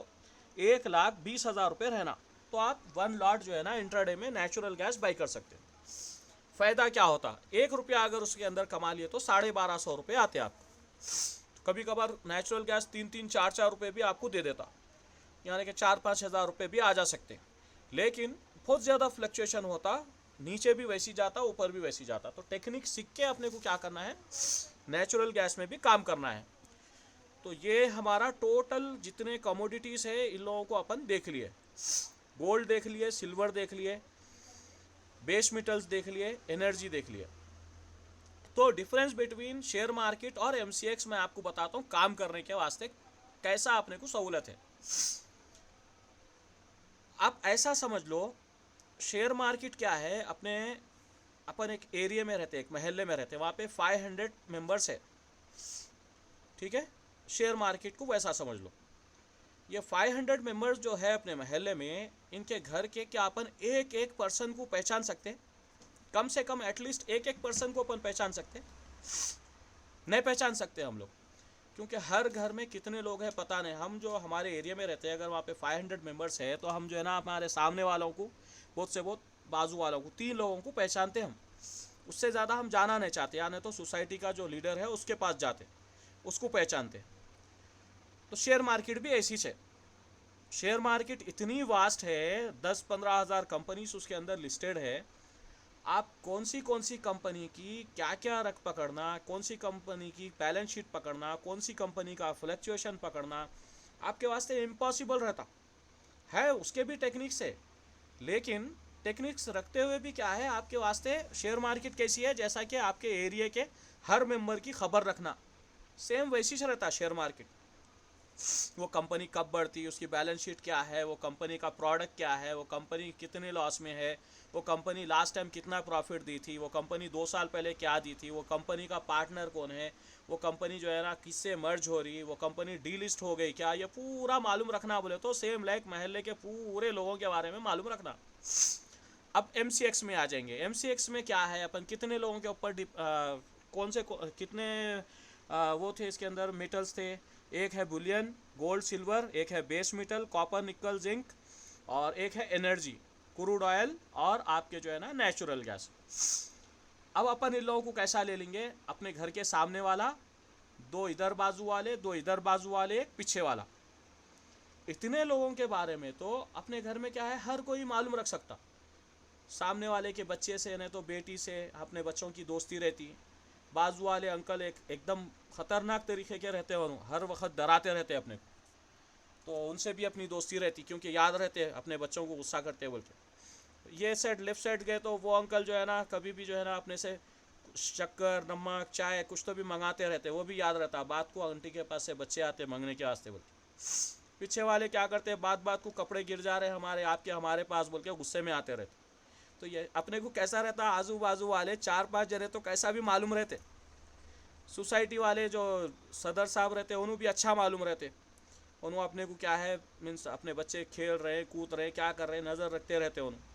1,20,000 रुपये रहना, तो आप 1 लॉट जो है ना इंट्राडे में नेचुरल गैस बाई कर सकते हैं। फ़ायदा क्या होता, 1 रुपया अगर उसके अंदर कमा लिए तो 1250 रुपये आते आपको। कभी कभार नेचुरल गैस 3-3, 4-4 रुपये भी आपको दे देता, यानी कि 4-5 हज़ार रुपये भी आ जा सकते हैं। लेकिन बहुत ज़्यादा फ्लक्चुएशन होता, नीचे भी वैसी जाता, ऊपर भी वैसी जाता। तो टेक्निक सीख के अपने को क्या करना है, नेचुरल गैस में भी काम करना है। तो ये हमारा टोटल जितने कमोडिटीज़ है इन लोगों को अपन देख लिए, गोल्ड देख लिए, सिल्वर देख लिए, बेस मेटल्स देख लिए, एनर्जी देख लिए। तो डिफरेंस बिटवीन शेयर मार्केट और एमसीएक्स मैं आपको बताता हूँ काम करने के वास्ते कैसा अपने को सहूलत है। आप ऐसा समझ लो, शेयर मार्केट क्या है, अपन एक एरिया में रहते, एक महल्ले में रहते, वहाँ पे 500 मेंबर्स है, ठीक है। शेयर मार्केट को वैसा समझ लो। ये 500 मेंबर्स जो है अपने महल्ले में, इनके घर के क्या अपन एक एक पर्सन को पहचान सकते हैं? कम से कम एटलीस्ट एक एक पर्सन को अपन पहचान सकते हैं? नहीं पहचान सकते हम लोग, क्योंकि हर घर में कितने लोग हैं पता नहीं। हम जो हमारे एरिया में रहते हैं, अगर वहाँ पे 500 मेंबर्स है तो हम जो है ना हमारे सामने वालों को, बहुत से बहुत बाजू वालों को, 3 लोगों को पहचानते हम। उससे ज़्यादा हम जाना नहीं चाहते, यानी तो सोसाइटी का जो लीडर है उसके पास जाते, उसको पहचानते। तो शेयर मार्केट भी ऐसी है। शेयर मार्केट इतनी वास्ट है, 10-15 हज़ार कंपनीज उसके अंदर लिस्टेड है। आप कौन सी कंपनी की क्या क्या रख पकड़ना, कौन सी कंपनी की बैलेंस शीट पकड़ना, कौन सी कंपनी का फ्लक्चुएशन पकड़ना आपके वास्ते इम्पॉसिबल रहता है। उसके भी टेक्निक्स है, लेकिन टेक्निक्स रखते हुए भी क्या है आपके वास्ते, शेयर मार्केट कैसी है, जैसा कि आपके एरिया के हर मेंबर की खबर रखना, सेम वैसी से रहता शेयर मार्केट। वो कंपनी कब बढ़ती, उसकी बैलेंस शीट क्या है, वो कंपनी का प्रोडक्ट क्या है, वो कंपनी कितने लॉस में है, वो कंपनी लास्ट टाइम कितना प्रॉफिट दी थी, वो कंपनी 2 साल पहले क्या दी थी, वो कंपनी का पार्टनर कौन है, वो कंपनी जो है ना किससे मर्ज हो रही, वो कंपनी डीलिस्ट हो गई क्या, ये पूरा मालूम रखना बोले तो सेम लाइक महल्ले के पूरे लोगों के बारे में मालूम रखना। अब एमसीएक्स में आ जाएंगे। एमसीएक्स में क्या है, अपन कितने लोगों के ऊपर कितने वो थे इसके अंदर मेटल्स थे, एक है बुलियन, गोल्ड सिल्वर, एक है base metal, copper nickel zinc, और एक है एनर्जी, क्रूड ऑयल, और आपके जो है ना नेचुरल गैस। अब अपन इन लोगों को कैसा ले लेंगे, अपने घर के सामने वाला, 2 इधर बाजू वाले, 2 इधर बाजू वाले, एक पीछे वाला। इतने लोगों के बारे में तो अपने घर में क्या है हर कोई मालूम रख सकता। सामने वाले के बच्चे से नहीं तो बेटी से अपने बच्चों की दोस्ती रहती। बाजू वाले अंकल एकदम ख़तरनाक तरीके के रहते हैं, हर वक्त डराते रहते अपने को, तो उनसे भी अपनी दोस्ती रहती, क्योंकि याद रहते अपने बच्चों को गुस्सा करते बोल के। ये साइड लेफ़्ट साइड गए तो वो अंकल जो है ना कभी भी जो है ना अपने से शक्कर, नमक, चाय कुछ तो भी मंगाते रहते, वो भी याद रहता। बात को आंटी के पास से बच्चे आते मांगने के वास्ते बोल के। पीछे वाले क्या करते, बात बात को कपड़े गिर जा रहे हमारे, आपके हमारे पास बोल के गुस्से में आते रहते। तो ये अपने को कैसा रहता, आजू बाजू वाले 4-5 जने तो कैसा भी मालूम रहते। सोसाइटी वाले जो सदर साहब रहते उन्होंने भी अच्छा मालूम रहते, उन्होंने अपने को क्या है मीन्स अपने बच्चे खेल रहे, कूद रहे, क्या कर रहे, नज़र रखते रहते उन्होंने।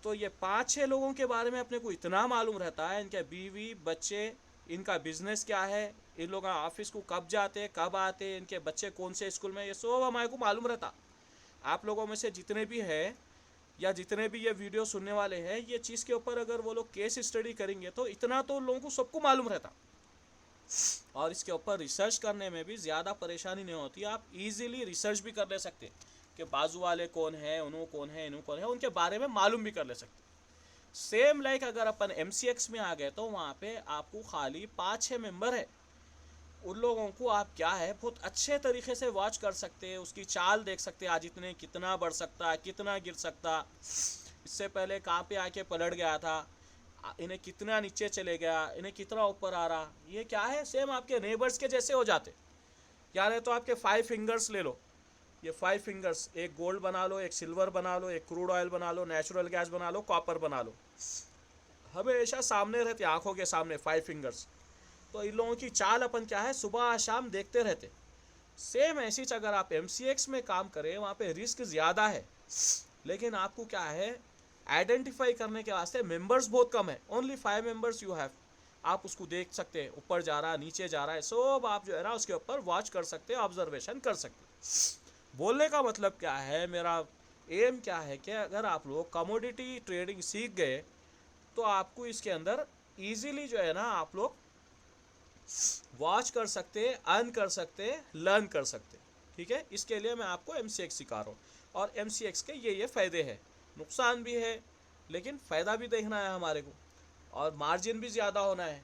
तो ये 5-6 लोगों के बारे में अपने को इतना मालूम रहता है, इनके बीवी बच्चे, इनका बिजनेस क्या है, इन लोग ऑफिस को कब जाते, कब आते, इनके बच्चे कौन से स्कूल में, ये सब हमारे को मालूम रहता। आप लोगों में से जितने भी है या जितने भी ये वीडियो सुनने वाले हैं, ये चीज़ के ऊपर अगर वो लोग केस स्टडी करेंगे तो इतना तो लोगों को सबको मालूम रहता, और इसके ऊपर रिसर्च करने में भी ज़्यादा परेशानी नहीं होती। आप इजीली रिसर्च भी कर ले सकते कि बाजू वाले कौन है, उन्हों कौन है, इन्हों कौन है, उनके बारे में मालूम भी कर ले सकते। सेम लाइक अगर अपन एमसीएक्स में आ गए तो वहाँ पे आपको खाली 5-6 मेंबर है, उन लोगों को आप क्या है बहुत अच्छे तरीके से वॉच कर सकते हैं, उसकी चाल देख सकते हैं, आज इतने कितना बढ़ सकता है, कितना गिर सकता, इससे पहले कहाँ पे आके पलट गया था, इन्हें कितना नीचे चले गया, इन्हें कितना ऊपर आ रहा। ये क्या है सेम आपके नेबर्स के जैसे हो जाते। यानी तो आपके 5 फिंगर्स ले लो, ये 5 फिंगर्स, एक गोल्ड बना लो, एक सिल्वर बना लो, एक क्रूड ऑयल बना लो, नेचुरल गैस बना लो, कॉपर बना लो, हमेशा सामने रहते, आंखों के सामने 5 फिंगर्स। तो इन लोगों की चाल अपन क्या है सुबह शाम देखते रहते। सेम ऐसी अगर आप एमसीएक्स में काम करें, वहाँ पे रिस्क ज़्यादा है, लेकिन आपको क्या है आइडेंटिफाई करने के वास्ते मेंबर्स बहुत कम है, ओनली 5 मेंबर्स यू हैव। आप उसको देख सकते हैं, ऊपर जा रहा है, नीचे जा रहा है, सब आप जो है ना उसके ऊपर वॉच कर सकते हैं, ऑब्जर्वेशन कर सकते हैं। बोलने का मतलब क्या है, मेरा एम क्या है कि अगर आप लोग कमोडिटी ट्रेडिंग सीख गए तो आपको इसके अंदर इजीली जो है ना आप लोग वॉच कर सकते, अर्न कर सकते, लर्न कर सकते। ठीक है, इसके लिए मैं आपको MCX सिखा रहा हूँ। और MCX के ये फ़ायदे हैं, नुकसान भी है, लेकिन फ़ायदा भी देखना है हमारे को, और मार्जिन भी ज़्यादा होना है।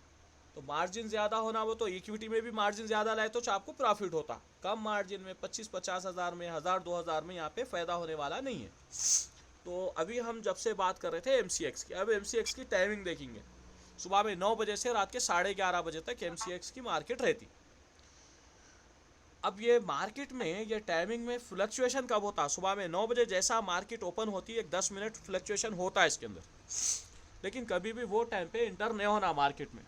तो मार्जिन ज़्यादा होना हो तो इक्विटी में भी मार्जिन ज़्यादा लाए तो आपको प्रॉफिट होता। कम मार्जिन में 25-50 हज़ार में, 1000-2000 में यहाँ पे फ़ायदा होने वाला नहीं है। तो अभी हम जब से बात कर रहे थे MCX की, अब MCX की टाइमिंग देखेंगे। सुबह में 9 बजे से रात के 11:30 बजे तक MCX की मार्केट रहती। अब ये मार्केट में ये टाइमिंग में फ्लक्चुएशन कब होता? सुबह में 9 बजे जैसा मार्केट ओपन होती है, 10 मिनट फ्लक्चुएशन होता है इसके अंदर, लेकिन कभी भी वो टाइम पे इंटर नहीं होना मार्केट में।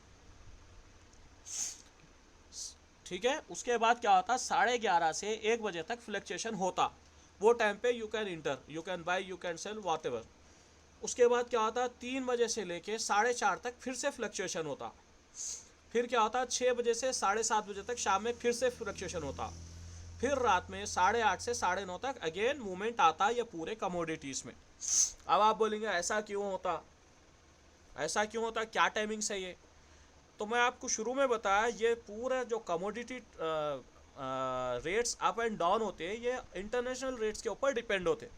ठीक है, उसके बाद क्या होता? 11:30 से 1 बजे तक फ्लक्चुएशन होता। वो टाइम पे you can inter, you can buy, you can sell, whatever. उसके बाद क्या होता? 3 बजे से लेके 4:30 तक फिर से फ्लक्चुएशन होता। फिर क्या होता? 6 बजे से 7:30 बजे तक शाम में फिर से फ्लक्चुएशन होता। फिर रात में 8:30 से 9:30 तक अगेन मूवमेंट आता ये पूरे कमोडिटीज़ में। अब आप बोलेंगे ऐसा क्यों होता, ऐसा क्यों होता, क्या टाइमिंग सही है? तो मैं आपको शुरू में बताया, ये पूरा जो commodity rates up and down होते हैं, ये इंटरनेशनल रेट्स के ऊपर डिपेंड होते।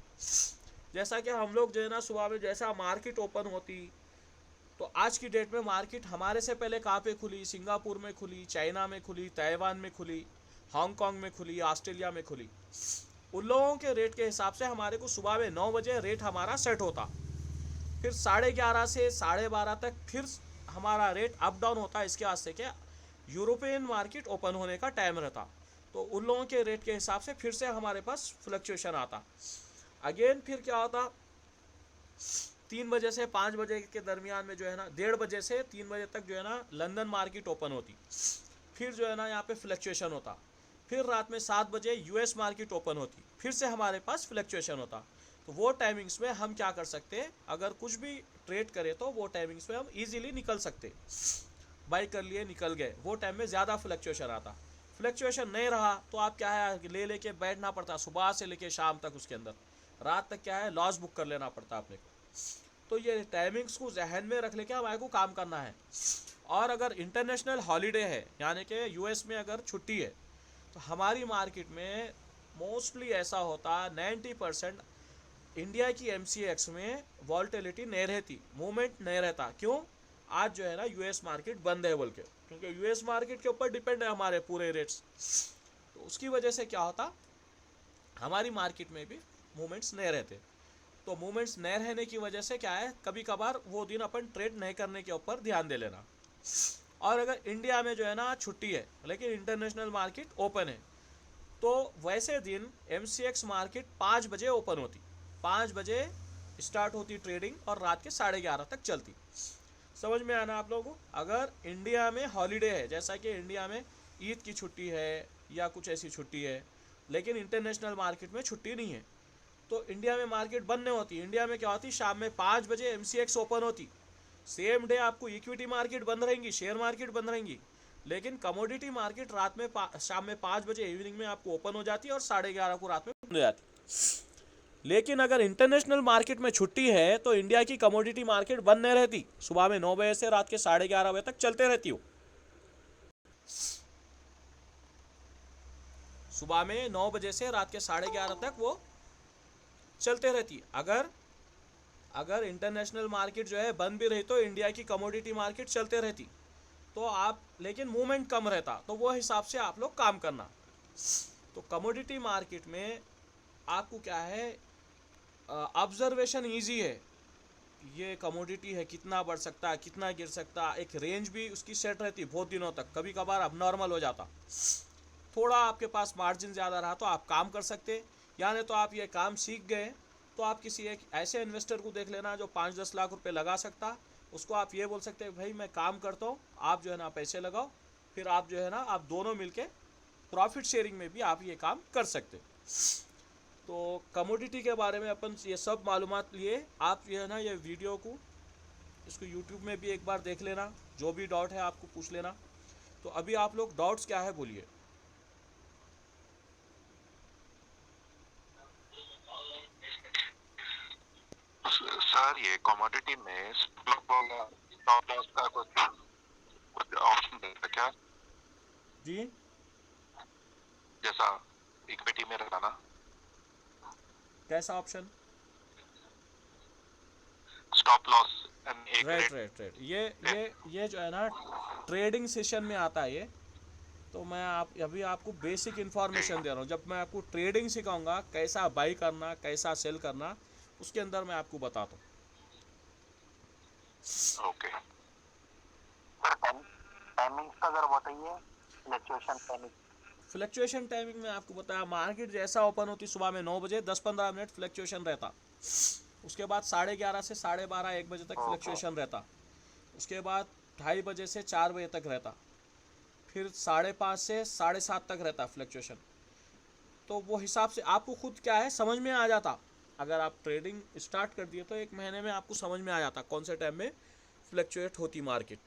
जैसा कि हम लोग जो है ना सुबह में जैसा मार्केट ओपन होती, तो आज की डेट में मार्केट हमारे से पहले कहाँ पे खुली? सिंगापुर में खुली, चाइना में खुली, ताइवान में खुली, हांगकांग में खुली, ऑस्ट्रेलिया में खुली। उन लोगों के रेट के हिसाब से हमारे को सुबह में 9 बजे रेट हमारा सेट होता। फिर 11:30 से 12:30 तक फिर हमारा रेट अप डाउन होता। इसके वास्ते क्या, यूरोपियन मार्केट ओपन होने का टाइम रहता, तो उन लोगों के रेट के हिसाब से फिर से हमारे पास फ्लक्चुएशन आता। अगेन फिर क्या होता? 3 बजे से 5 बजे के दरमियान में जो है ना, 1:30 बजे से 3 बजे तक जो है ना लंदन मार्केट ओपन होती। फिर जो है ना यहाँ पे फ्लक्चुएशन होता। फिर रात में 7 बजे US मार्केट ओपन होती, फिर से हमारे पास फ्लक्चुएशन होता। तो वो टाइमिंग्स में हम क्या कर सकते हैं, अगर कुछ भी ट्रेड करें तो वो टाइमिंग्स में हम इजीली निकल सकते, बाई कर लिए निकल गए। वो टाइम में ज़्यादा फ्लक्चुएशन आता। फ्लक्चुएशन नहीं रहा तो आप क्या है, ले लेके बैठना पड़ता सुबह से लेके शाम तक, उसके अंदर रात तक क्या है लॉस बुक कर लेना पड़ता अपने को। तो ये टाइमिंग्स को जहन में रख लेके हमारे को काम करना है। और अगर इंटरनेशनल हॉलीडे है, यानी कि US में अगर छुट्टी है, तो हमारी मार्केट में मोस्टली ऐसा होता 90% इंडिया की MCX में वॉल्टिलिटी नहीं रहती, मूवमेंट नहीं रहता। क्यों? आज जो है ना US मार्केट बंद है बोल के, क्योंकि US मार्केट के ऊपर डिपेंड है हमारे पूरे रेट्स। तो उसकी वजह से क्या होता, हमारी मार्केट में भी मूवमेंट्स नहीं रहते। तो मूवमेंट्स नहीं रहने की वजह से क्या है, कभी कभार वो दिन अपन ट्रेड नहीं करने के ऊपर ध्यान दे लेना। और अगर इंडिया में जो है ना छुट्टी है लेकिन इंटरनेशनल मार्केट ओपन है, तो वैसे दिन MCX मार्केट 5 बजे ओपन होती, 5 बजे स्टार्ट होती ट्रेडिंग और रात के 11:30 तक चलती। समझ में आना आप लोगों को? अगर इंडिया में हॉलीडे है, जैसा कि इंडिया में ईद की छुट्टी है या कुछ ऐसी छुट्टी है, लेकिन इंटरनेशनल मार्केट में छुट्टी नहीं है, तो इंडिया में मार्केट बंद नहीं होती। इंडिया में क्या होती, शाम में 5 बजे MCX ओपन होती। सेम डे आपको इक्विटी मार्केट बंद रहेंगी, शेयर मार्केट बंद रहेंगी, लेकिन कमोडिटी मार्केट रात में शाम में 5 बजे इवनिंग में आपको ओपन हो जाती है और 11:30 को रात में बंद हो जाती। लेकिन अगर इंटरनेशनल मार्केट में छुट्टी है तो इंडिया की कमोडिटी मार्केट बंद नहीं रहती, सुबह में 9 बजे से रात के 11:30 बजे तक चलते रहती हो। सुबह में 9 बजे से रात के 11:30 तक वो चलते रहती। अगर इंटरनेशनल मार्केट जो है बंद भी रही तो इंडिया की कमोडिटी मार्केट चलते रहती, तो आप लेकिन मूवमेंट कम रहता, तो वो हिसाब से आप लोग काम करना। तो कमोडिटी मार्केट में आपको क्या है, ऑब्जर्वेशन इजी है, ये कमोडिटी है कितना बढ़ सकता है कितना गिर सकता है, एक रेंज भी उसकी सेट रहती बहुत दिनों तक। कभी कभार अब नॉर्मल हो जाता, थोड़ा आपके पास मार्जिन ज़्यादा रहा तो आप काम कर सकते, यानी तो आप ये काम सीख गए तो आप किसी एक ऐसे इन्वेस्टर को देख लेना जो 5-10 लाख रुपए लगा सकता, उसको आप ये बोल सकते हैं भाई मैं काम करता हूँ, आप जो है ना पैसे लगाओ, फिर आप जो है ना आप दोनों मिलके प्रॉफिट शेयरिंग में भी आप ये काम कर सकते। तो कमोडिटी के बारे में अपन ये सब मालूमात लिए, आप ये है ना ये वीडियो को इसको यूट्यूब में भी एक बार देख लेना, जो भी डाउट है आपको पूछ लेना। तो अभी आप लोग डाउट्स क्या है बोलिए।
सर
सर ये कमोडिटी में स्टॉप लॉस का कुछ ऑप्शन देता क्या,
जी
जैसा इक्विटी में रहता ना,
कैसा ऑप्शन?
स्टॉप लॉस एंड एक
राइट राइट राइट, ये जो है ना ट्रेडिंग सेशन में आता है ये। तो मैं अभी आपको बेसिक इन्फॉर्मेशन दे रहा हूँ। जब मैं आपको ट्रेडिंग सिखाऊंगा कैसा बाई करना कैसा सेल करना, उसके अंदर मैं आपको बताता हूँ।
ओके
सर टाइमिंग्स का जरा बताइए, फ्लक्चुएशन टाइमिंग।
फ्लक्चुएशन टाइमिंग में आपको बताया, मार्केट जैसा ओपन होती सुबह में 9 बजे 10-15 मिनट फ्लक्चुएशन रहता। उसके बाद 11:30 से 12:30 1 बजे तक फ्लक्चुएशन रहता। उसके बाद 2:30 बजे से 4 बजे तक रहता। फिर 5:30 से 7:30 तक रहता फ्लक्चुएशन। तो वो हिसाब से आपको खुद क्या है समझ में आ जाता। अगर आप ट्रेडिंग स्टार्ट कर दिए तो 1 महीने में आपको समझ में आ जाता कौन से टाइम में फ्लक्चुएट होती मार्केट।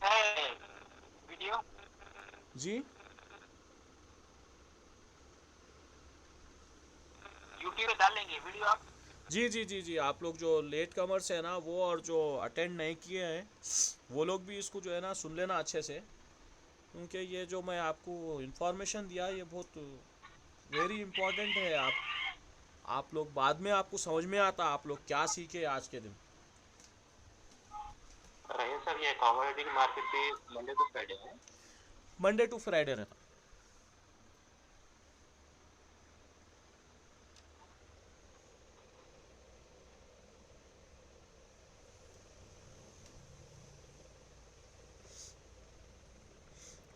है वीडियो
जी
यूट्यूब पे डालेंगे वीडियो आप?
जी, आप लोग जो लेट कमर्स है ना वो, और जो अटेंड नहीं किए हैं वो लोग भी इसको जो है ना सुन लेना अच्छे से, क्योंकि ये जो मैं आपको इन्फॉर्मेशन दिया ये बहुत वेरी इम्पोर्टेंट है। आप लोग बाद में आपको समझ में आता आप लोग क्या सीखे आज के दिन।
रहे सर, ये कमोडिटी मार्केट भी मंडे टू फ्राइडे है?
मंडे टू फ्राइडे रहता।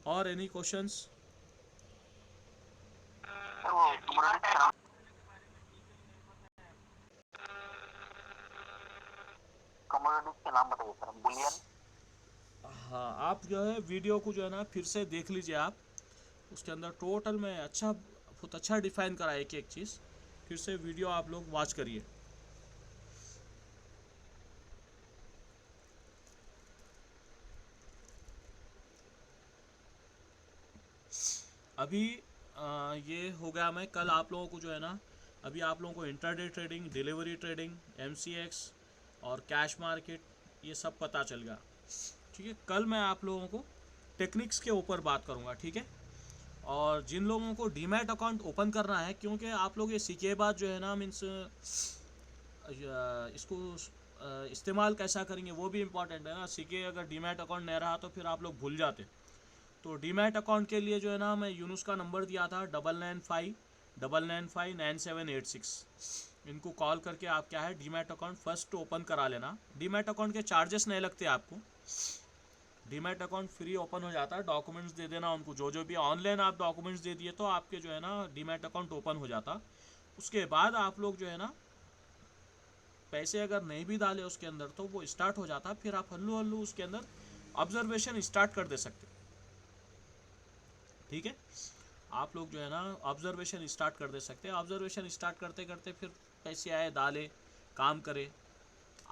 और एनी क्वेश्चंस?
सर वो कमोडिटी के नाम बताइए सर। बुलियन?
हाँ, आप जो है वीडियो को जो है ना फिर से देख लीजिए आप। उसके अंदर टोटल में बहुत अच्छा डिफाइन करा एक एक चीज़। फिर से वीडियो आप लोग वॉच करिए। अभी ये हो गया। मैं कल आप लोगों को जो है ना, अभी आप लोगों को intraday trading, delivery trading, MCX और कैश मार्केट ये सब पता चल गया। ठीक है, कल मैं आप लोगों को टेक्निक्स के ऊपर बात करूँगा। ठीक है, और जिन लोगों को डीमैट अकाउंट ओपन करना है, क्योंकि आप लोग ये सीखे बाद जो है ना मीन्स इसको इस्तेमाल कैसा करेंगे वो भी इम्पॉर्टेंट है ना। सीखे अगर डीमैट अकाउंट नहीं रहा तो फिर आप लोग भूल जाते। तो डीमैट अकाउंट के लिए जो है ना मैं यूनुस का नंबर दिया था 9959959786। इनको कॉल करके आप क्या है डीमैट अकाउंट फर्स्ट ओपन करा लेना। डीमैट अकाउंट के चार्जेस नहीं लगते आपको, डीमैट अकाउंट फ्री ओपन हो जाता है। डॉक्यूमेंट्स दे देना उनको, जो भी ऑनलाइन आप डॉक्यूमेंट्स दे दिए तो आपके जो है ना डीमैट अकाउंट ओपन हो जाता। उसके बाद आप लोग जो है ना पैसे अगर नहीं भी डाले उसके अंदर तो वो स्टार्ट हो जाता। फिर आप हल्लू हल्लू उसके अंदर ऑब्जर्वेशन स्टार्ट कर दे सकते। ठीक है, आप लोग जो है ना ऑब्जर्वेशन स्टार्ट कर दे सकते हैं। ऑब्जर्वेशन स्टार्ट करते करते फिर पैसे आए, डाले, काम करे,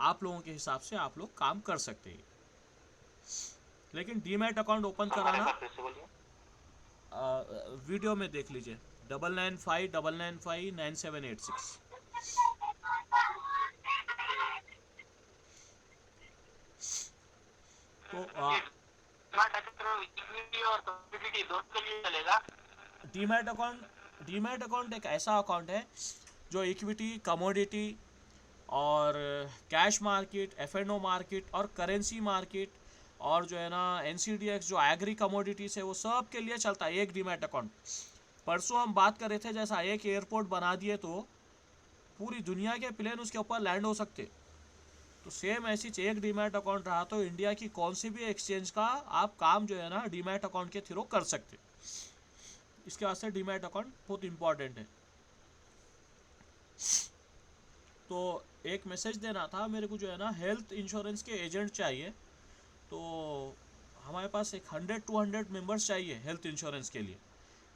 आप लोगों के हिसाब से आप लोग काम कर सकते हैं। लेकिन डीमैट अकाउंट ओपन कराना वीडियो में देख लीजिए 9959959786। तो डीमैट अकाउंट एक ऐसा अकाउंट है जो इक्विटी, कमोडिटी और कैश मार्केट, F&O मार्केट और करेंसी मार्केट और जो है ना NCDX जो एग्री कमोडिटीज है वो सब के लिए चलता है एक डीमैट अकाउंट। परसों हम बात कर रहे थे जैसा एक एयरपोर्ट बना दिए तो पूरी दुनिया के प्लेन उसके ऊपर लैंड हो सकते। तो सेम ऐसी एक डीमैट अकाउंट रहा तो इंडिया की कौन सी भी एक्सचेंज का आप काम जो है ना डीमैट अकाउंट के थ्रू कर सकते। इसके वास्ते डीमैट अकाउंट बहुत इंपॉर्टेंट है। तो एक मैसेज देना था मेरे को, जो है ना हेल्थ इंश्योरेंस के एजेंट चाहिए। तो हमारे पास एक 100-200 मेंबर्स चाहिए हेल्थ इंश्योरेंस के लिए,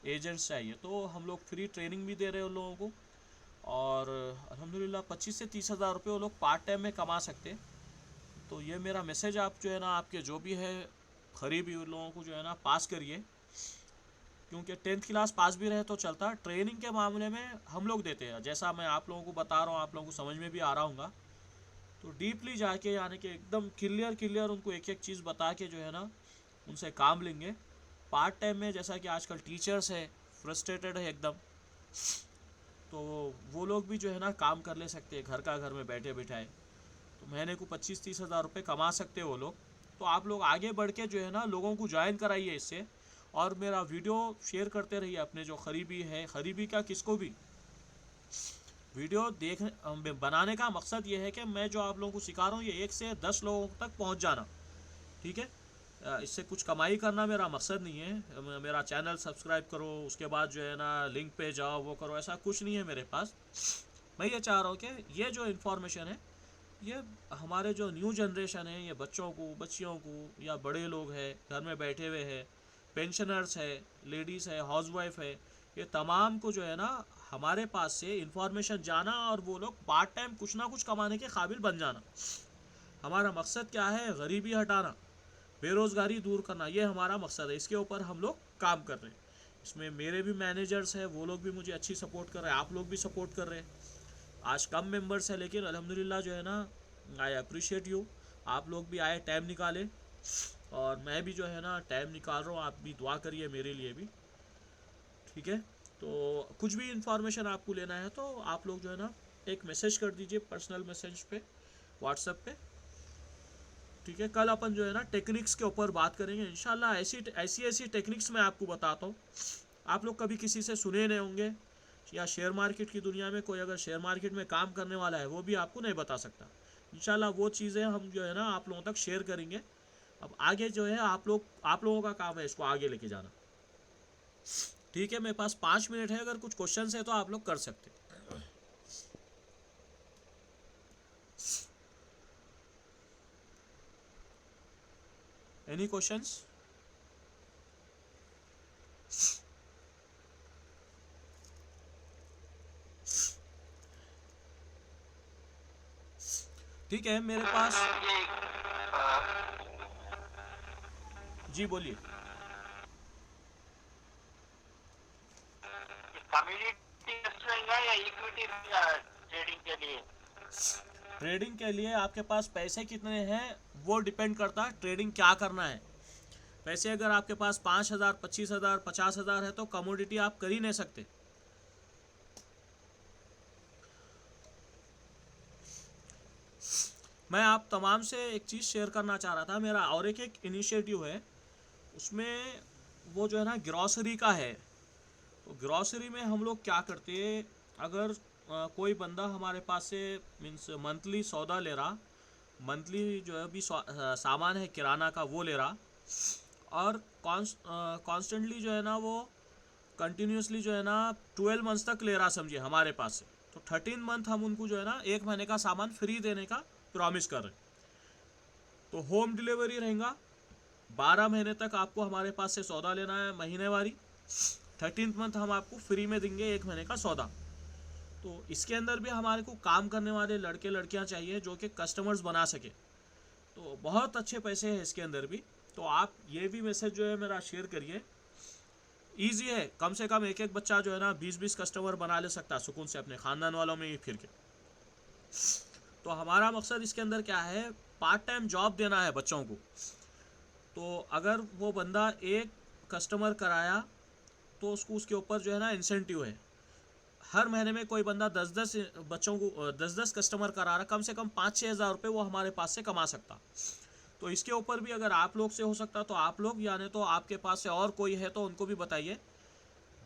एजेंट्स चाहिए। तो हम लोग फ्री ट्रेनिंग भी दे रहे हैं उन लोगों को, और अल्हम्दुलिल्लाह 25 से 30 हज़ार रुपये वो लोग पार्ट टाइम में कमा सकते। तो ये मेरा मैसेज आप जो है ना आपके जो भी है करीबी उन लोगों को जो है ना पास करिए। क्योंकि 10th क्लास पास भी रहे तो चलता। ट्रेनिंग के मामले में हम लोग देते हैं, जैसा मैं आप लोगों को बता रहा हूँ, आप लोगों को समझ में भी आ रहा होगा। तो डीपली जाके यानी कि एकदम क्लियर उनको एक एक चीज़ बता के जो है ना उनसे काम लेंगे। पार्ट टाइम में जैसा कि आजकल टीचर्स है फ्रस्ट्रेटेड है एकदम, तो वो लोग भी जो है ना काम कर ले सकते हैं घर में बैठे बिठाए। तो महीने को 25-30 हज़ार रुपये कमा सकते हैं वो लोग। तो आप लोग आगे बढ़ के जो है ना लोगों को ज्वाइन कराइए इससे, और मेरा वीडियो शेयर करते रहिए अपने जो करीबी है, करीबी का किसको भी वीडियो बनाने का मकसद ये है कि मैं जो आप लोगों को सिखा रहा हूँ ये 1 से 10 लोगों तक पहुँच जाना, ठीक है। इससे कुछ कमाई करना मेरा मकसद नहीं है। मेरा चैनल सब्सक्राइब करो, उसके बाद जो है ना लिंक पे जाओ, वो करो, ऐसा कुछ नहीं है मेरे पास। मैं ये चाह रहा हूँ कि ये जो इन्फॉर्मेशन है ये हमारे जो न्यू जनरेशन है, ये बच्चों को, बच्चियों को, या बड़े लोग हैं घर में बैठे हुए हैं, पेंशनर्स है, लेडीज़ है, हाउसवाइफ है, ये तमाम को जो है ना हमारे पास से इन्फॉर्मेशन जाना और वो लोग पार्ट टाइम कुछ ना कुछ कमाने के काबिल बन जाना। हमारा मकसद क्या है? गरीबी हटाना, बेरोज़गारी दूर करना, ये हमारा मकसद है। इसके ऊपर हम लोग काम कर रहे हैं। इसमें मेरे भी मैनेजर्स हैं, वो लोग भी मुझे अच्छी सपोर्ट कर रहे हैं, आप लोग भी सपोर्ट कर रहे हैं। आज कम मेंबर्स है लेकिन अल्हम्दुलिल्लाह जो है ना आई अप्रिशिएट यू, आप लोग भी आए, टाइम निकाले, और मैं भी जो है ना टाइम निकाल रहा हूँ। आप भी दुआ करिए मेरे लिए भी, ठीक है। तो कुछ भी इंफॉर्मेशन आपको लेना है तो आप लोग जो है ना एक मैसेज कर दीजिए पर्सनल मैसेज पे, व्हाट्सएप पे, ठीक है। कल अपन जो है ना टेक्निक्स के ऊपर बात करेंगे इंशाल्लाह। ऐसी टेक्निक्स मैं आपको बताता हूँ, आप लोग कभी किसी से सुने नहीं होंगे, या शेयर मार्केट की दुनिया में कोई अगर शेयर मार्केट में काम करने वाला है वो भी आपको नहीं बता सकता। इंशाल्लाह वो चीज़ें हम जो है ना आप लोगों तक शेयर करेंगे। अब आगे जो है आप लोगों का काम है इसको आगे लेके जाना, ठीक है। मेरे पास 5 मिनट है, अगर कुछ क्वेश्चन है तो आप लोग कर सकते। Any questions? ठीक है, मेरे पास, जी बोलिए।
कम्युनिटी रहेगा या इक्विटी ट्रेडिंग के लिए?
ट्रेडिंग के लिए आपके पास पैसे कितने हैं वो डिपेंड करता है ट्रेडिंग क्या करना है। पैसे अगर आपके पास 5,000, 25,000, 50,000 है तो कमोडिटी आप कर ही नहीं सकते। मैं आप तमाम से एक चीज़ शेयर करना चाह रहा था, मेरा और एक इनिशिएटिव है, उसमें वो जो है ना ग्रॉसरी का है। तो ग्रॉसरी में हम लोग क्या करते हैं, अगर कोई बंदा हमारे पास से मीन्स मंथली सौदा ले रहा, मंथली जो है भी सामान है किराना का वो ले रहा, और कॉन्स्टेंटली जो है ना वो कंटिन्यूसली जो है ना 12 मंथ्स तक ले रहा समझिए हमारे पास से, तो 13 मंथ हम उनको जो है ना 1 महीने का सामान फ्री देने का प्रॉमिस कर रहे। तो होम डिलीवरी रहेगा, 12 महीने तक आपको हमारे पास से सौदा लेना है महीनेवारी, 13th मंथ हम आपको फ्री में देंगे 1 महीने का सौदा। तो इसके अंदर भी हमारे को काम करने वाले लड़के लड़कियां चाहिए जो कि कस्टमर्स बना सके। तो बहुत अच्छे पैसे हैं इसके अंदर भी। तो आप ये भी मैसेज जो है मेरा शेयर करिए, ईजी है, कम से कम एक बच्चा जो है ना 20-20 कस्टमर बना ले सकता है सुकून से अपने ख़ानदान वालों में ही फिर के। तो हमारा मकसद इसके अंदर क्या है, पार्ट टाइम जॉब देना है बच्चों को। तो अगर वो बंदा एक कस्टमर कराया तो उसको उसके ऊपर जो है ना इंसेंटिव है, हर महीने में कोई बंदा 10-10 बच्चों को 10-10 कस्टमर करा रहा, कम से कम 5-6 हज़ार रुपये वो हमारे पास से कमा सकता। तो इसके ऊपर भी अगर आप लोग से हो सकता तो आप लोग, यानी तो आपके पास से और कोई है तो उनको भी बताइए।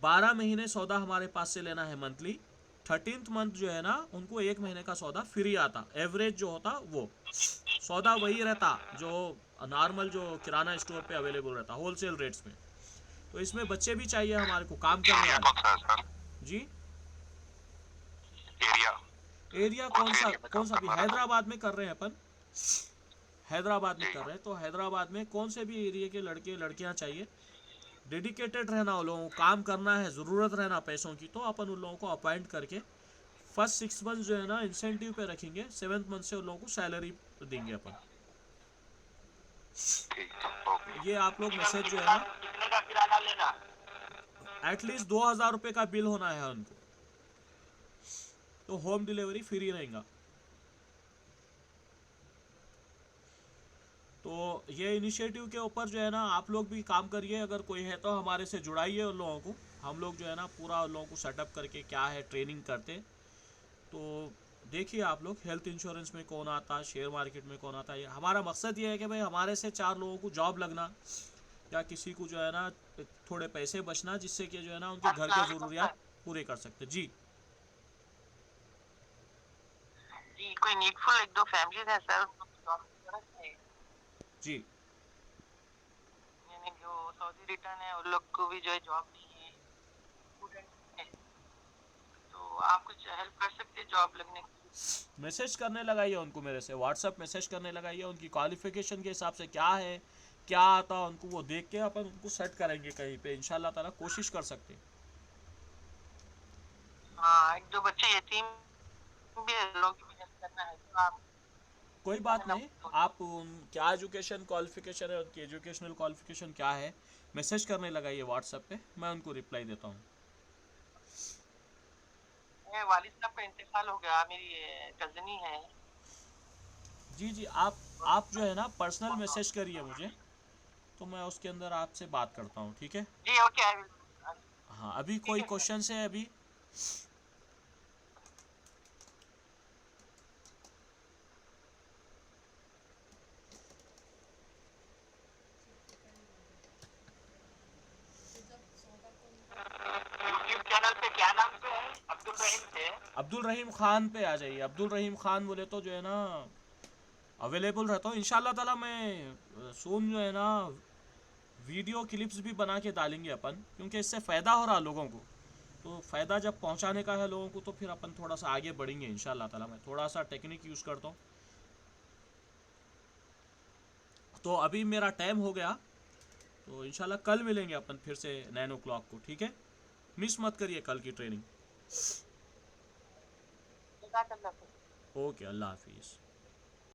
12 महीने सौदा हमारे पास से लेना है मंथली, 13th मंथ जो है ना उनको 1 महीने का सौदा फ्री आता, एवरेज जो होता वो सौदा वही रहता जो नॉर्मल जो किराना स्टोर पे अवेलेबल रहता होलसेल रेट्स में। तो इसमें बच्चे भी चाहिए हमारे को काम करने
एरिया
वाले।
कौन सा है सर?
जी
एरिया
कौन सा
एरिया में काम
भी?
करना है?
हैदराबाद में कर रहे हैं अपन, हैदराबाद में कर रहे हैं। तो हैदराबाद में कौन से भी एरिया के लड़के लड़कियां चाहिए, डेडिकेटेड रहना, उन लोगों को काम करना है, ज़रूरत रहना पैसों की, तो अपन उन लोगों को अपॉइंट करके फर्स्ट 6 मंथ जो है ना इंसेंटिव पे रखेंगे, 7th मंथ से उन लोगों को सैलरी देंगे अपन।
ठीक है, ओके।
ये आप लोग मैसेज जो है ना,
कितने का किराना लेना?
एटलीस्ट 2000 रुपये का बिल होना है उनको, तो होम डिलीवरी फ्री रहेगा। तो ये इनिशिएटिव के ऊपर जो है ना आप लोग भी काम करिए, अगर कोई है तो हमारे से जुड़ाइए उन लोगों को। हम लोग जो है ना पूरा उन लोगों को सेटअप करके क्या है ट्रेनिंग करते। तो देखिए आप लोग, हेल्थ इंश्योरेंस में कौन आता है, शेयर मार्केट में कौन आता है। हमारा मकसद ये है कि भाई हमारे से 4 लोगों को जॉब लगना, या किसी को जो है ना थोड़े पैसे बचना, जिससे कि जो है ना उनके घर के ज़रूरियात पूरे कर सकते। जी
जी कोई नीडफुल 1-2 फैमिलीज है सर, उनको जॉब की जरूरत है,
जी
यानी जो सऊदी रिटर्न है उन लोग को भी जो है जॉब नहीं है, स्टूडेंट है, तो आप कुछ हेल्प कर सकते हैं जॉब लगने की?
मैसेज करने लगाइए उनको, मेरे से व्हाट्सअप मैसेज करने लगाइए। उनकी क्वालिफिकेशन के हिसाब से क्या है, क्या आता है उनको, वो देख के अपन उनको सेट करेंगे कहीं पे, इंशाल्लाह ताला कोशिश कर सकते हैं।
हाँ 1-2 बच्चे यतीम भी है, लोग की भी हेल्प करना है, तो आप
कोई बात नहीं, आप क्या एजुकेशन क्वालिफिकेशन है, उनकी एजुकेशनल क्वालिफिकेशन क्या है, मैसेज करने लगाइए व्हाट्सएप पे, मैं उनको रिप्लाई देता हूँ।
मेरे वालिद साहब का इंतकाल हो गया, मेरी कजनी है।
जी जी, आप जो है ना पर्सनल मैसेज करिए मुझे, तो मैं उसके अंदर आपसे बात करता हूँ, ठीक है।
जी ओके
हाँ, अभी कोई क्वेश्चन है अभी?
यूट्यूब चैनल पे क्या नाम से है? अब्दुल रहीम से?
अब्दुल रहीम खान पे आ जाइए। अब्दुल रहीम खान बोले तो जो है ना अवेलेबल रहता हूँ इंशाल्लाह ताला। मैं सोन जो है ना वीडियो क्लिप्स भी बना के डालेंगे अपन, क्योंकि इससे फ़ायदा हो रहा लोगों को। तो फ़ायदा जब पहुंचाने का है लोगों को, तो फिर अपन थोड़ा सा आगे बढ़ेंगे इंशाल्लाह ताला। मैं थोड़ा सा टेक्निक यूज़ करता हूँ। तो अभी मेरा टाइम हो गया, तो इंशाल्लाह कल मिलेंगे अपन फिर से 9 o'clock को, ठीक है। मिस मत करिए कल की ट्रेनिंग। ओके, अल्लाह हाफिज़।